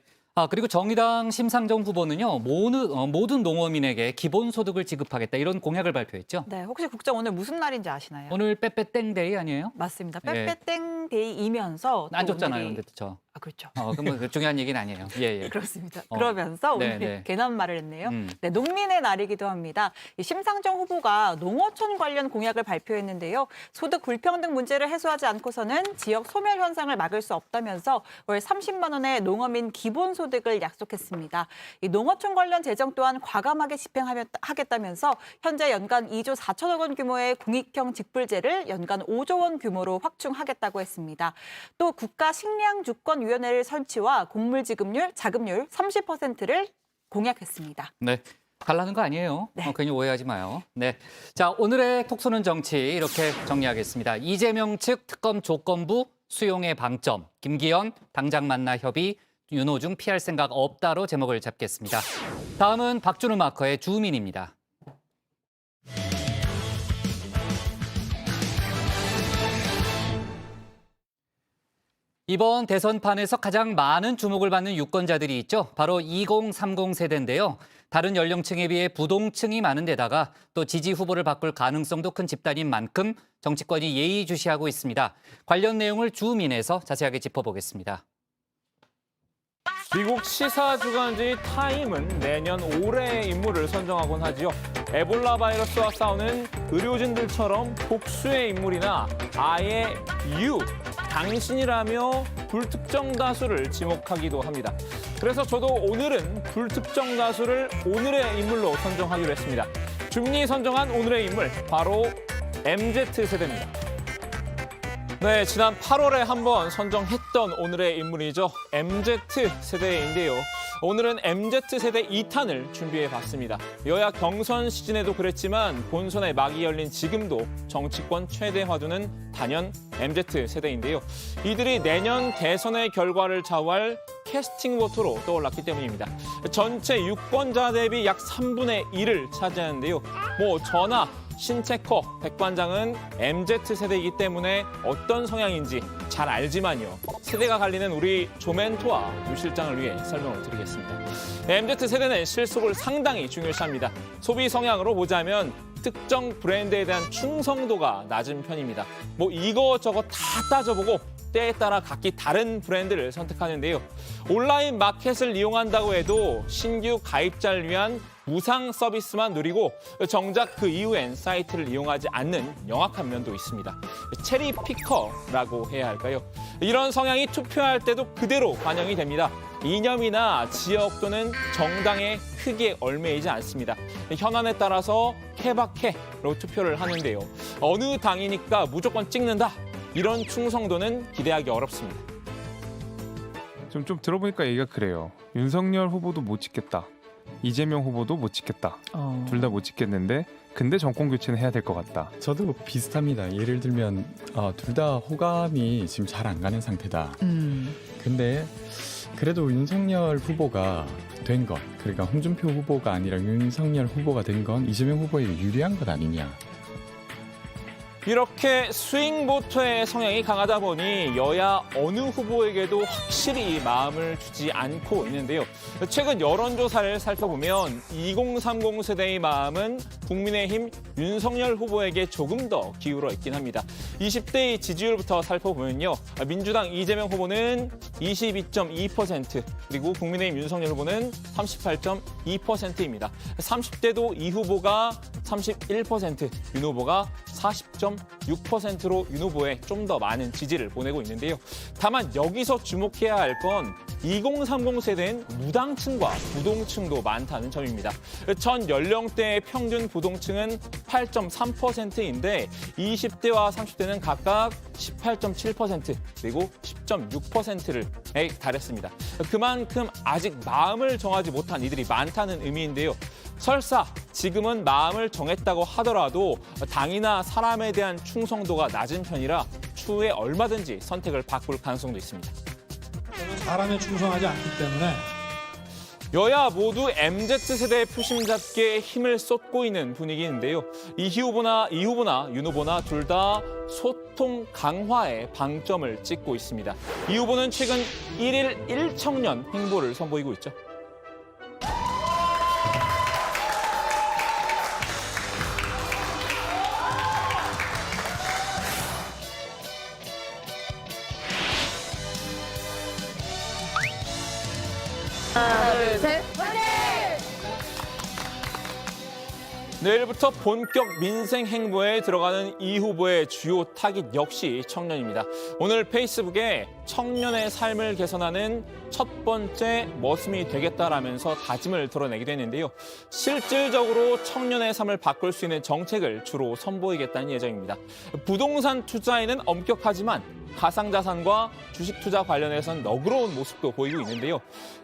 그리고 정의당 심상정 후보는요, 모든 농어민에게 기본소득을 지급하겠다 이런 공약을 발표했죠. 네, 혹시 국장 오늘 무슨 날인지 아시나요? 오늘 빼빼땡데이 아니에요? 맞습니다. 예. 빼빼땡데이이면서 안 줬잖아요, 근데 저. 그렇죠. 그럼 그 중요한 얘기는 아니에요. 예. 그렇습니다. 그러면서 오늘 네. 괜한 말을 했네요. 네, 농민의 날이기도 합니다. 이 심상정 후보가 농어촌 관련 공약을 발표했는데요. 소득 불평등 문제를 해소하지 않고서는 지역 소멸 현상을 막을 수 없다면서 월 30만 원의 농어민 기본소득을 약속했습니다. 이 농어촌 관련 재정 또한 과감하게 집행하겠다면서 현재 연간 2조 4천억 원 규모의 공익형 직불제를 연간 5조 원 규모로 확충하겠다고 했습니다. 또 국가 식량 주권 위원회를 설치와 곡물 지급률, 자급률 30%를 공약했습니다. 네. 갈라는 거 아니에요. 괜히 오해하지 마요. 네. 자, 오늘의 톡쏘는 정치 이렇게 정리하겠습니다. 이재명 측 특검 조건부 수용의 방점, 김기현 당장 만나 협의, 윤호중 피할 생각 없다로 제목을 잡겠습니다. 다음은 박준우 마커의 주민입니다. 이번 대선판에서 가장 많은 주목을 받는 유권자들이 있죠. 바로 2030 세대인데요. 다른 연령층에 비해 부동층이 많은 데다가 또 지지 후보를 바꿀 가능성도 큰 집단인 만큼 정치권이 예의주시하고 있습니다. 관련 내용을 주민에서 자세하게 짚어보겠습니다. 미국 시사 주간지 타임은 내년 올해의 인물을 선정하곤 하지요. 에볼라 바이러스와 싸우는 의료진들처럼 복수의 인물이나 아예 당신이라며 불특정 다수를 지목하기도 합니다. 그래서 저도 오늘은 불특정 다수를 오늘의 인물로 선정하기로 했습니다. 주민이 선정한 오늘의 인물, 바로 MZ세대입니다. 네, 지난 8월에 한번 선정했던 오늘의 인물이죠. MZ세대인데요. 오늘은 MZ세대 2탄을 준비해봤습니다. 여야 경선 시즌에도 그랬지만 본선의 막이 열린 지금도 정치권 최대 화두는 단연 MZ세대인데요. 이들이 내년 대선의 결과를 좌우할 캐스팅 보트로 떠올랐기 때문입니다. 전체 유권자 대비 약 3분의 1을 차지하는데요. 저나 신체커 백반장은 MZ세대이기 때문에 어떤 성향인지 잘 알지만요. 세대가 갈리는 우리 조멘토와 유 실장을 위해 설명을 드리겠습니다. MZ세대는 실속을 상당히 중요시합니다. 소비 성향으로 보자면 특정 브랜드에 대한 충성도가 낮은 편입니다. 이것저것 다 따져보고 때에 따라 각기 다른 브랜드를 선택하는데요. 온라인 마켓을 이용한다고 해도 신규 가입자를 위한 무상 서비스만 누리고 정작 그 이후엔 사이트를 이용하지 않는 영악한 면도 있습니다. 체리 피커라고 해야 할까요? 이런 성향이 투표할 때도 그대로 반영이 됩니다. 이념이나 지역 또는 정당에 크게 얽매이지 않습니다. 현안에 따라서 케바케로 투표를 하는데요. 어느 당이니까 무조건 찍는다. 이런 충성도는 기대하기 어렵습니다. 좀 들어보니까 얘기가 그래요. 윤석열 후보도 못 찍겠다. 이재명 후보도 못 찍겠다. 둘 다 못 찍겠는데 근데 정권 교체는 해야 될 것 같다. 저도 비슷합니다. 예를 들면 둘 다 호감이 지금 잘 안 가는 상태다. 근데 그래도 윤석열 후보가 된 것, 그러니까 홍준표 후보가 아니라 윤석열 후보가 된 건 이재명 후보에게 유리한 것 아니냐. 이렇게 스윙보터의 성향이 강하다 보니 여야 어느 후보에게도 확실히 마음을 주지 않고 있는데요. 최근 여론조사를 살펴보면 2030 세대의 마음은 국민의힘 윤석열 후보에게 조금 더 기울어 있긴 합니다. 20대의 지지율부터 살펴보면요. 민주당 이재명 후보는 22.2%, 그리고 국민의힘 윤석열 후보는 38.2%입니다. 30대도 이 후보가 31%, 윤 후보가 40.6%로 윤 후보에 좀 더 많은 지지를 보내고 있는데요. 다만 여기서 주목해야 할 건 2030 세대는 무당층과 부동층도 많다는 점입니다. 전 연령대의 평균 부동층은 8.3%인데 20대와 30대는 각각 18.7% 그리고 10.6%에 달했습니다. 그만큼 아직 마음을 정하지 못한 이들이 많다는 의미인데요. 설사 지금은 마음을 정했다고 하더라도 당이나 사람에 대한 충성도가 낮은 편이라 추후에 얼마든지 선택을 바꿀 가능성도 있습니다. 사람에 충성하지 않기 때문에 여야 모두 MZ세대의 표심잡기에 힘을 쏟고 있는 분위기인데요. 이 후보나 윤 후보나 둘 다 소통 강화에 방점을 찍고 있습니다. 이 후보는 최근 1일 1청년 행보를 선보이고 있죠. 하나, 둘, 셋. 내일부터 본격 민생 행보에 들어가는 이 후보의 주요 타깃 역시 청년입니다. 오늘 페이스북에 청년의 삶을 개선하는 첫 번째 머슴이 되겠다라면서 다짐을 드러내기도 했는데요. 실질적으로 청년의 삶을 바꿀 수 있는 정책을 주로 선보이겠다는 예정입니다. 부동산 투자에는 엄격하지만 가상자산과 주식 투자 관련해서는 너그러운 모습도 보이고 있는데요.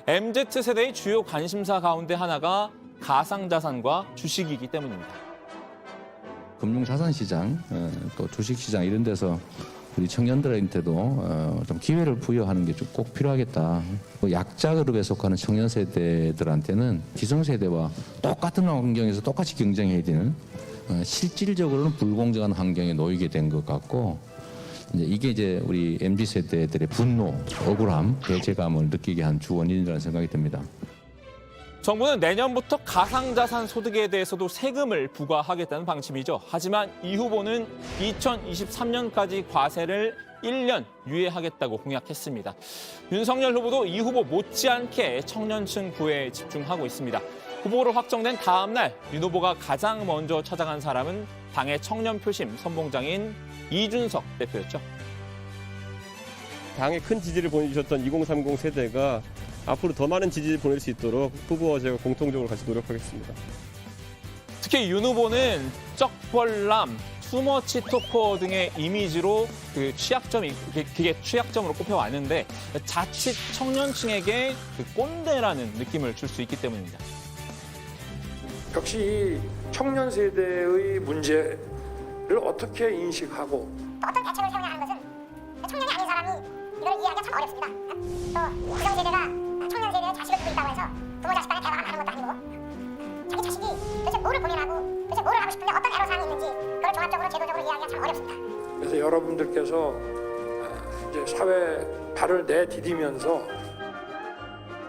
MZ세대의 주요 관심사 가운데 하나가 가상자산과 주식이기 때문입니다. 금융자산시장, 또 주식시장 이런 데서 우리 청년들한테도 좀 기회를 부여하는 게 좀 꼭 필요하겠다. 약자 그룹에 속하는 청년 세대들한테는 기성세대와 똑같은 환경에서 똑같이 경쟁해야 되는 실질적으로는 불공정한 환경에 놓이게 된 것 같고 이게 이제 우리 MZ세대들의 분노, 억울함, 배제감을 느끼게 한 주 원인이라는 생각이 듭니다. 정부는 내년부터 가상자산 소득에 대해서도 세금을 부과하겠다는 방침이죠. 하지만 이 후보는 2023년까지 과세를 1년 유예하겠다고 공약했습니다. 윤석열 후보도 이 후보 못지않게 청년층 구애에 집중하고 있습니다. 후보로 확정된 다음 날 윤 후보가 가장 먼저 찾아간 사람은 당의 청년 표심 선봉장인 이준석 대표였죠. 당에 큰 지지를 보내주셨던 2030 세대가 앞으로 더 많은 지지를 보낼 수 있도록 후보와 제가 공통적으로 같이 노력하겠습니다. 특히 윤 후보는 쩍벌남, 투머치 토커 등의 이미지로 그게 취약점으로 꼽혀왔는데 자칫 청년층에게 그 꼰대라는 느낌을 줄 수 있기 때문입니다. 역시 이 청년 세대의 문제를 어떻게 인식하고 어떤 대책을 세우냐 하는 것은 청년이 아닌 사람이 이걸 이해하기가 참 어렵습니다. 또 기성세대가 청년 세대의 자식을 두고 있다고 해서 부모 자식 간의 대화가 많은 것도 아니고 자기 자식이 도대체 뭐를 고민하고 도대체 뭐를 하고 싶은데 어떤 애로사항이 있는지 그걸 종합적으로 제도적으로 이해하기가 참 어렵습니다. 그래서 여러분들께서 이제 사회에 발을 내디디면서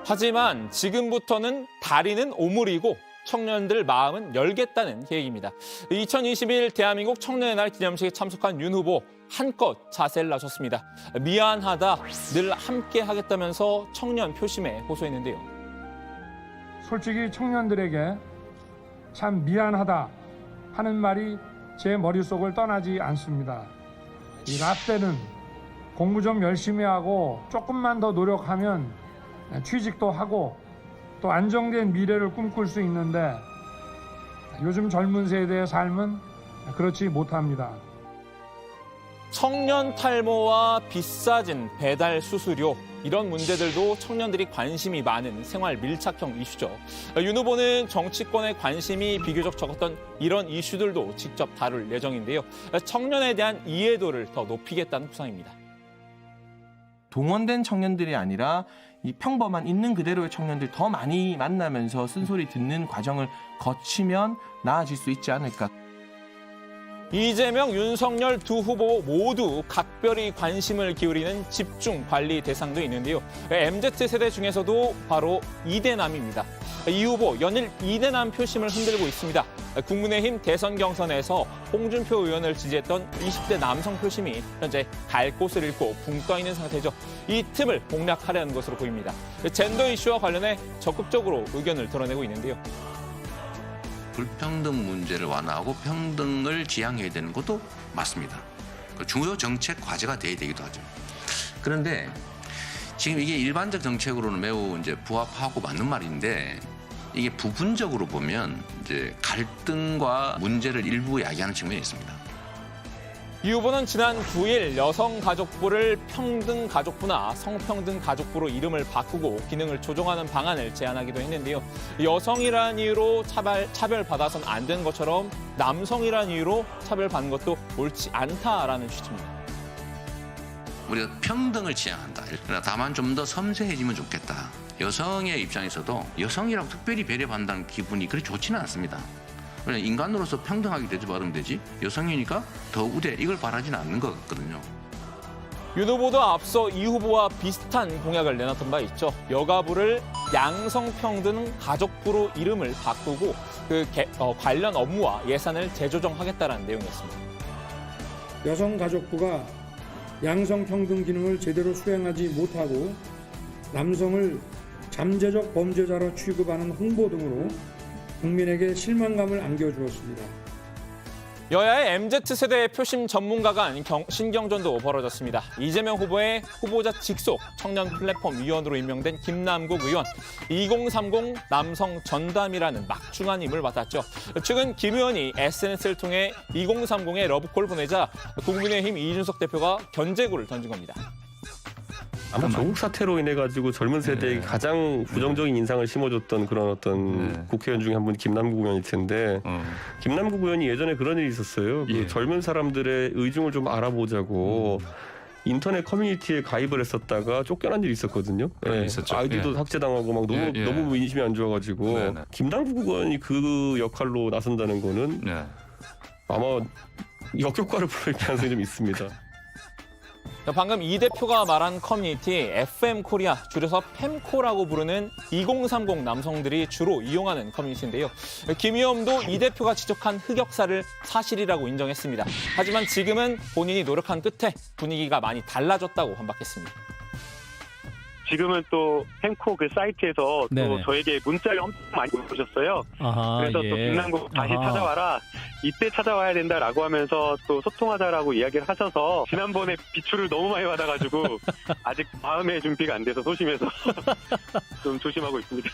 하지만 지금부터는 다리는 오므리고 청년들 마음은 열겠다는 계획입니다. 2021 대한민국 청년의 날 기념식에 참석한 윤 후보 한껏 자세를 나섰습니다. 미안하다, 늘 함께 하겠다면서 청년 표심에 호소했는데요. 솔직히 청년들에게 참 미안하다 하는 말이 제 머릿속을 떠나지 않습니다. 이 라떼는 공부 좀 열심히 하고 조금만 더 노력하면 취직도 하고 또 안정된 미래를 꿈꿀 수 있는데 요즘 젊은 세대의 삶은 그렇지 못합니다. 청년 탈모와 비싸진 배달 수수료 이런 문제들도 청년들이 관심이 많은 생활 밀착형 이슈죠. 윤 후보는 정치권에 관심이 비교적 적었던 이런 이슈들도 직접 다룰 예정인데요. 청년에 대한 이해도를 더 높이겠다는 구상입니다. 동원된 청년들이 아니라 이 평범한 있는 그대로의 청년들 더 많이 만나면서 쓴소리 듣는 과정을 거치면 나아질 수 있지 않을까. 이재명, 윤석열 두 후보 모두 각별히 관심을 기울이는 집중 관리 대상도 있는데요. MZ세대 중에서도 바로 이대남입니다. 이 후보 연일 이대남 표심을 흔들고 있습니다. 국민의힘 대선 경선에서 홍준표 의원을 지지했던 20대 남성 표심이 현재 갈 곳을 잃고 붕 떠 있는 상태죠. 이 틈을 공략하려는 것으로 보입니다. 젠더 이슈와 관련해 적극적으로 의견을 드러내고 있는데요. 불평등 문제를 완화하고 평등을 지향해야 되는 것도 맞습니다. 중요 정책 과제가 돼야 되기도 하죠. 그런데 지금 이게 일반적 정책으로는 매우 이제 부합하고 맞는 말인데 이게 부분적으로 보면 이제 갈등과 문제를 일부 야기하는 측면이 있습니다. 이 후보는 지난 9일 여성가족부를 평등가족부나 성평등가족부로 이름을 바꾸고 기능을 조정하는 방안을 제안하기도 했는데요. 여성이란 이유로 차별받아선 안 되는 것처럼 남성이란 이유로 차별받는 것도 옳지 않다라는 취지입니다. 우리가 평등을 지향한다. 다만 좀 더 섬세해지면 좋겠다. 여성의 입장에서도 여성이라고 특별히 배려받는다는 기분이 그리 좋지는 않습니다. 인간으로서 평등하게 대접받으면 되지 여성이니까 더 우대 이걸 바라지는 않는 것 같거든요. 윤 후보도 앞서 이 후보와 비슷한 공약을 내놨던 바 있죠. 여가부를 양성평등 가족부로 이름을 바꾸고 관련 업무와 예산을 재조정하겠다는 내용이었습니다. 여성가족부가 양성평등 기능을 제대로 수행하지 못하고 남성을 잠재적 범죄자로 취급하는 홍보 등으로 국민에게 실망감을 안겨주었습니다. 여야의 MZ세대의 표심 전문가가 아닌 신경전도 벌어졌습니다. 이재명 후보의 후보자 직속 청년 플랫폼 위원으로 임명된 김남국 의원, 2030 남성 전담이라는 막중한 임을 맡았죠. 최근 김 의원이 SNS를 통해 2030에 러브콜 보내자 국민의힘 이준석 대표가 견제구를 던진 겁니다. 아마 조국 사태로 인해 가지고 젊은 세대에게 가장 부정적인 인상을 심어줬던 그런 어떤 국회의원 중에 한 분이 김남국 의원일 텐데 김남국 의원이 예전에 그런 일이 있었어요. 그 젊은 사람들의 의중을 좀 알아보자고 인터넷 커뮤니티에 가입을 했었다가 쫓겨난 일이 있었거든요. 있었죠. 아이디도 삭제당하고 막 너무 인심이 안 좋아가지고 김남국 의원이 그 역할로 나선다는 거는 아마 역효과를 불러일 가능성이 좀 있습니다. 방금 이 대표가 말한 커뮤니티 FM코리아, 줄여서 팸코라고 부르는 2030 남성들이 주로 이용하는 커뮤니티인데요. 김 의원도 이 대표가 지적한 흑역사를 사실이라고 인정했습니다. 하지만 지금은 본인이 노력한 끝에 분위기가 많이 달라졌다고 반박했습니다. 지금은 또 햄코 그 사이트에서 또 저에게 문자를 엄청 많이 보내주셨어요. 그래서 또 김남국 다시 찾아와라. 이때 찾아와야 된다라고 하면서 또 소통하자라고 이야기를 하셔서 지난번에 비추를 너무 많이 받아가지고 아직 마음의 준비가 안 돼서 소심해서 좀 조심하고 있습니다.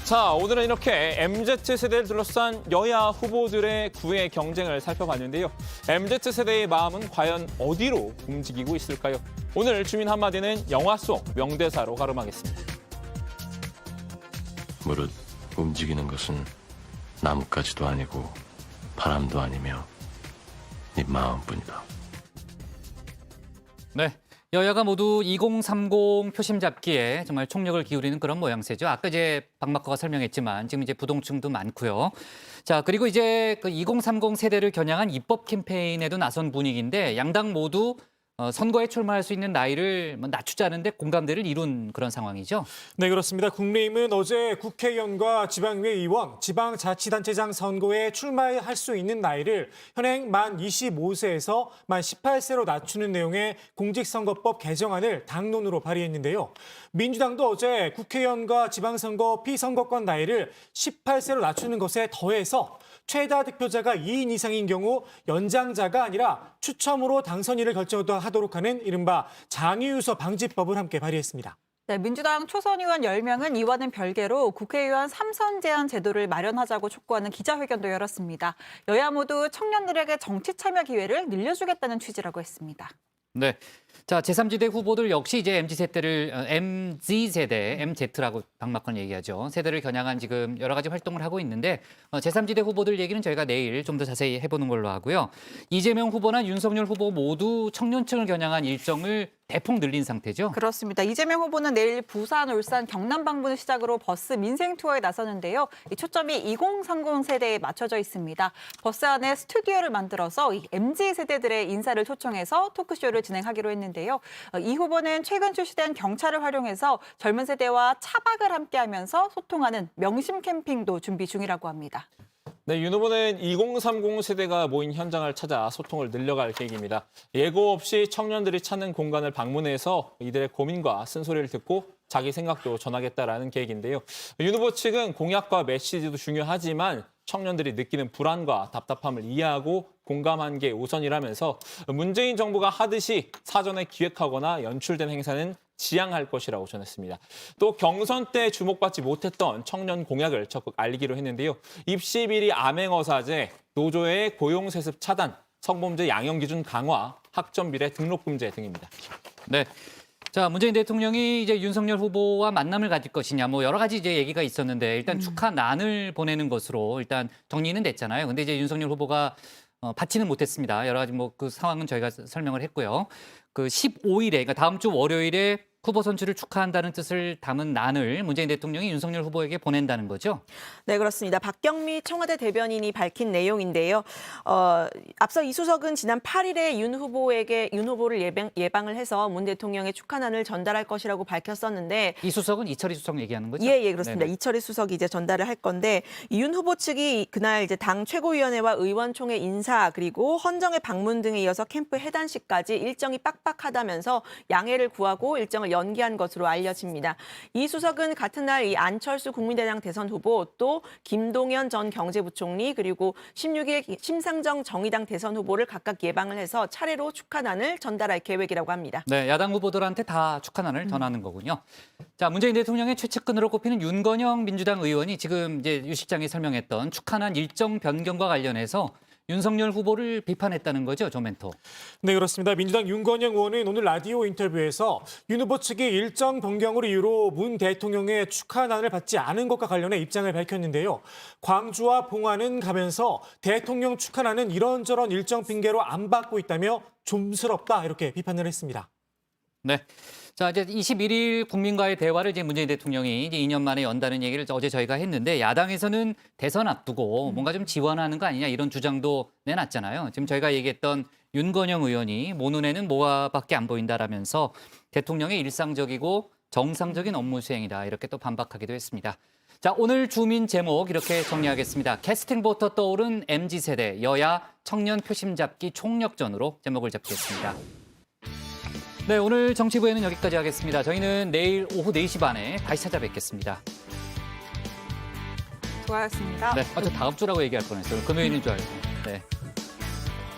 자, 오늘은 이렇게 MZ세대를 둘러싼 여야 후보들의 구애 경쟁을 살펴봤는데요. MZ세대의 마음은 과연 어디로 움직이고 있을까요? 오늘 주민 한마디는 영화 속 명대사로 가름하겠습니다. 무릇 움직이는 것은 나뭇가지도 아니고 바람도 아니며 네 마음뿐이다. 네. 여야가 모두 2030 표심 잡기에 정말 총력을 기울이는 그런 모양새죠. 아까 이제 박마커가 설명했지만 지금 이제 부동층도 많고요. 자, 그리고 이제 그 2030 세대를 겨냥한 입법 캠페인에도 나선 분위기인데 양당 모두 선거에 출마할 수 있는 나이를 낮추자는데 공감대를 이룬 그런 상황이죠. 네, 그렇습니다. 국민의힘은 어제 국회의원과 지방의회 의원, 지방자치단체장 선거에 출마할 수 있는 나이를 현행 만 25세에서 만 18세로 낮추는 내용의 공직선거법 개정안을 당론으로 발의했는데요. 민주당도 어제 국회의원과 지방선거 피선거권 나이를 18세로 낮추는 것에 더해서 최다 득표자가 2인 이상인 경우 연장자가 아니라 추첨으로 당선인을 결정하도록 하는 이른바 장애유서 방지법을 함께 발의했습니다. 네, 민주당 초선 의원 10명은 이와는 별개로 국회의원 3선 제한 제도를 마련하자고 촉구하는 기자회견도 열었습니다. 여야 모두 청년들에게 정치 참여 기회를 늘려주겠다는 취지라고 했습니다. 네. 자, 제3지대 후보들 역시 이제 MZ세대, MZ라고 박마컨 얘기하죠. 세대를 겨냥한 지금 여러 가지 활동을 하고 있는데 제3지대 후보들 얘기는 저희가 내일 좀 더 자세히 해보는 걸로 하고요. 이재명 후보나 윤석열 후보 모두 청년층을 겨냥한 일정을 대폭 늘린 상태죠. 그렇습니다. 이재명 후보는 내일 부산, 울산, 경남 방문을 시작으로 버스 민생 투어에 나서는데요. 이 초점이 2030 세대에 맞춰져 있습니다. 버스 안에 스튜디오를 만들어서 이 MZ 세대들의 인사를 초청해서 토크쇼를 진행하기로 했는데요. 이 후보는 최근 출시된 경찰을 활용해서 젊은 세대와 차박을 함께하면서 소통하는 명심 캠핑도 준비 중이라고 합니다. 네, 윤 후보는 2030 세대가 모인 현장을 찾아 소통을 늘려갈 계획입니다. 예고 없이 청년들이 찾는 공간을 방문해서 이들의 고민과 쓴소리를 듣고 자기 생각도 전하겠다라는 계획인데요. 윤 후보 측은 공약과 메시지도 중요하지만 청년들이 느끼는 불안과 답답함을 이해하고 공감한 게 우선이라면서 문재인 정부가 하듯이 사전에 기획하거나 연출된 행사는 지양할 것이라고 전했습니다. 또 경선 때 주목받지 못했던 청년 공약을 적극 알리기로 했는데요. 입시 비리 암행어사제, 노조의 고용세습 차단, 성범죄 양형 기준 강화, 학점 비례 등록 금지 등입니다. 네. 자, 문재인 대통령이 이제 윤석열 후보와 만남을 가질 것이냐, 뭐 여러 가지 이제 얘기가 있었는데 일단 축하난을 보내는 것으로 일단 정리는 됐잖아요. 근데 이제 윤석열 후보가 받지는 못했습니다. 여러 가지 뭐 그 상황은 저희가 설명을 했고요. 그 15일에, 그러니까 다음 주 월요일에 후보 선출을 축하한다는 뜻을 담은 난을 문재인 대통령이 윤석열 후보에게 보낸다는 거죠? 네, 그렇습니다. 박경미 청와대 대변인이 밝힌 내용인데요. 앞서 이 수석은 지난 8일에 윤 후보를 예방을 해서 문 대통령의 축하난을 전달할 것이라고 밝혔었는데 이 수석은 이철희 수석 얘기하는 거죠? 예, 그렇습니다. 네네. 이철희 수석이 이제 전달을 할 건데 윤 후보 측이 그날 이제 당 최고위원회와 의원총회 인사 그리고 헌정회 방문 등에 이어서 캠프 해단식까지 일정이 빡빡하다면서 양해를 구하고 일정을 연기한 것으로 알려집니다. 이 수석은 같은 날 이 안철수 국민의당 대선 후보 또 김동연 전 경제부총리 그리고 16일 심상정 정의당 대선 후보를 각각 예방을 해서 차례로 축하난을 전달할 계획이라고 합니다. 네, 야당 후보들한테 다 축하난을 전하는 거군요. 자, 문재인 대통령의 최측근으로 꼽히는 윤건영 민주당 의원이 지금 이제 유 실장이 설명했던 축하난 일정 변경과 관련해서 윤석열 후보를 비판했다는 거죠, 조멘토. 네, 그렇습니다. 민주당 윤건영 의원은 오늘 라디오 인터뷰에서 윤 후보 측이 일정 변경을 이유로 문 대통령의 축하난을 받지 않은 것과 관련해 입장을 밝혔는데요. 광주와 봉화는 가면서 대통령 축하난은 이런저런 일정 핑계로 안 받고 있다며 좀스럽다 이렇게 비판을 했습니다. 네. 자, 이제 21일 국민과의 대화를 이제 문재인 대통령이 이제 2년 만에 연다는 얘기를 어제 저희가 했는데 야당에서는 대선 앞두고 뭔가 좀 지원하는 거 아니냐 이런 주장도 내놨잖아요. 지금 저희가 얘기했던 윤건영 의원이 모 눈에는 뭐밖에 안 보인다라면서 대통령의 일상적이고 정상적인 업무 수행이다 이렇게 또 반박하기도 했습니다. 자, 오늘 주민 제목 이렇게 정리하겠습니다. 캐스팅부터 떠오른 MZ세대 여야 청년 표심 잡기 총력전으로 제목을 잡겠습니다. 네, 오늘 정치부에는 여기까지 하겠습니다. 저희는 내일 오후 4시 반에 다시 찾아뵙겠습니다. 수고하셨습니다. 네, 저 다음 주라고 얘기할 뻔했어요. 금요일인 줄 알고. 네.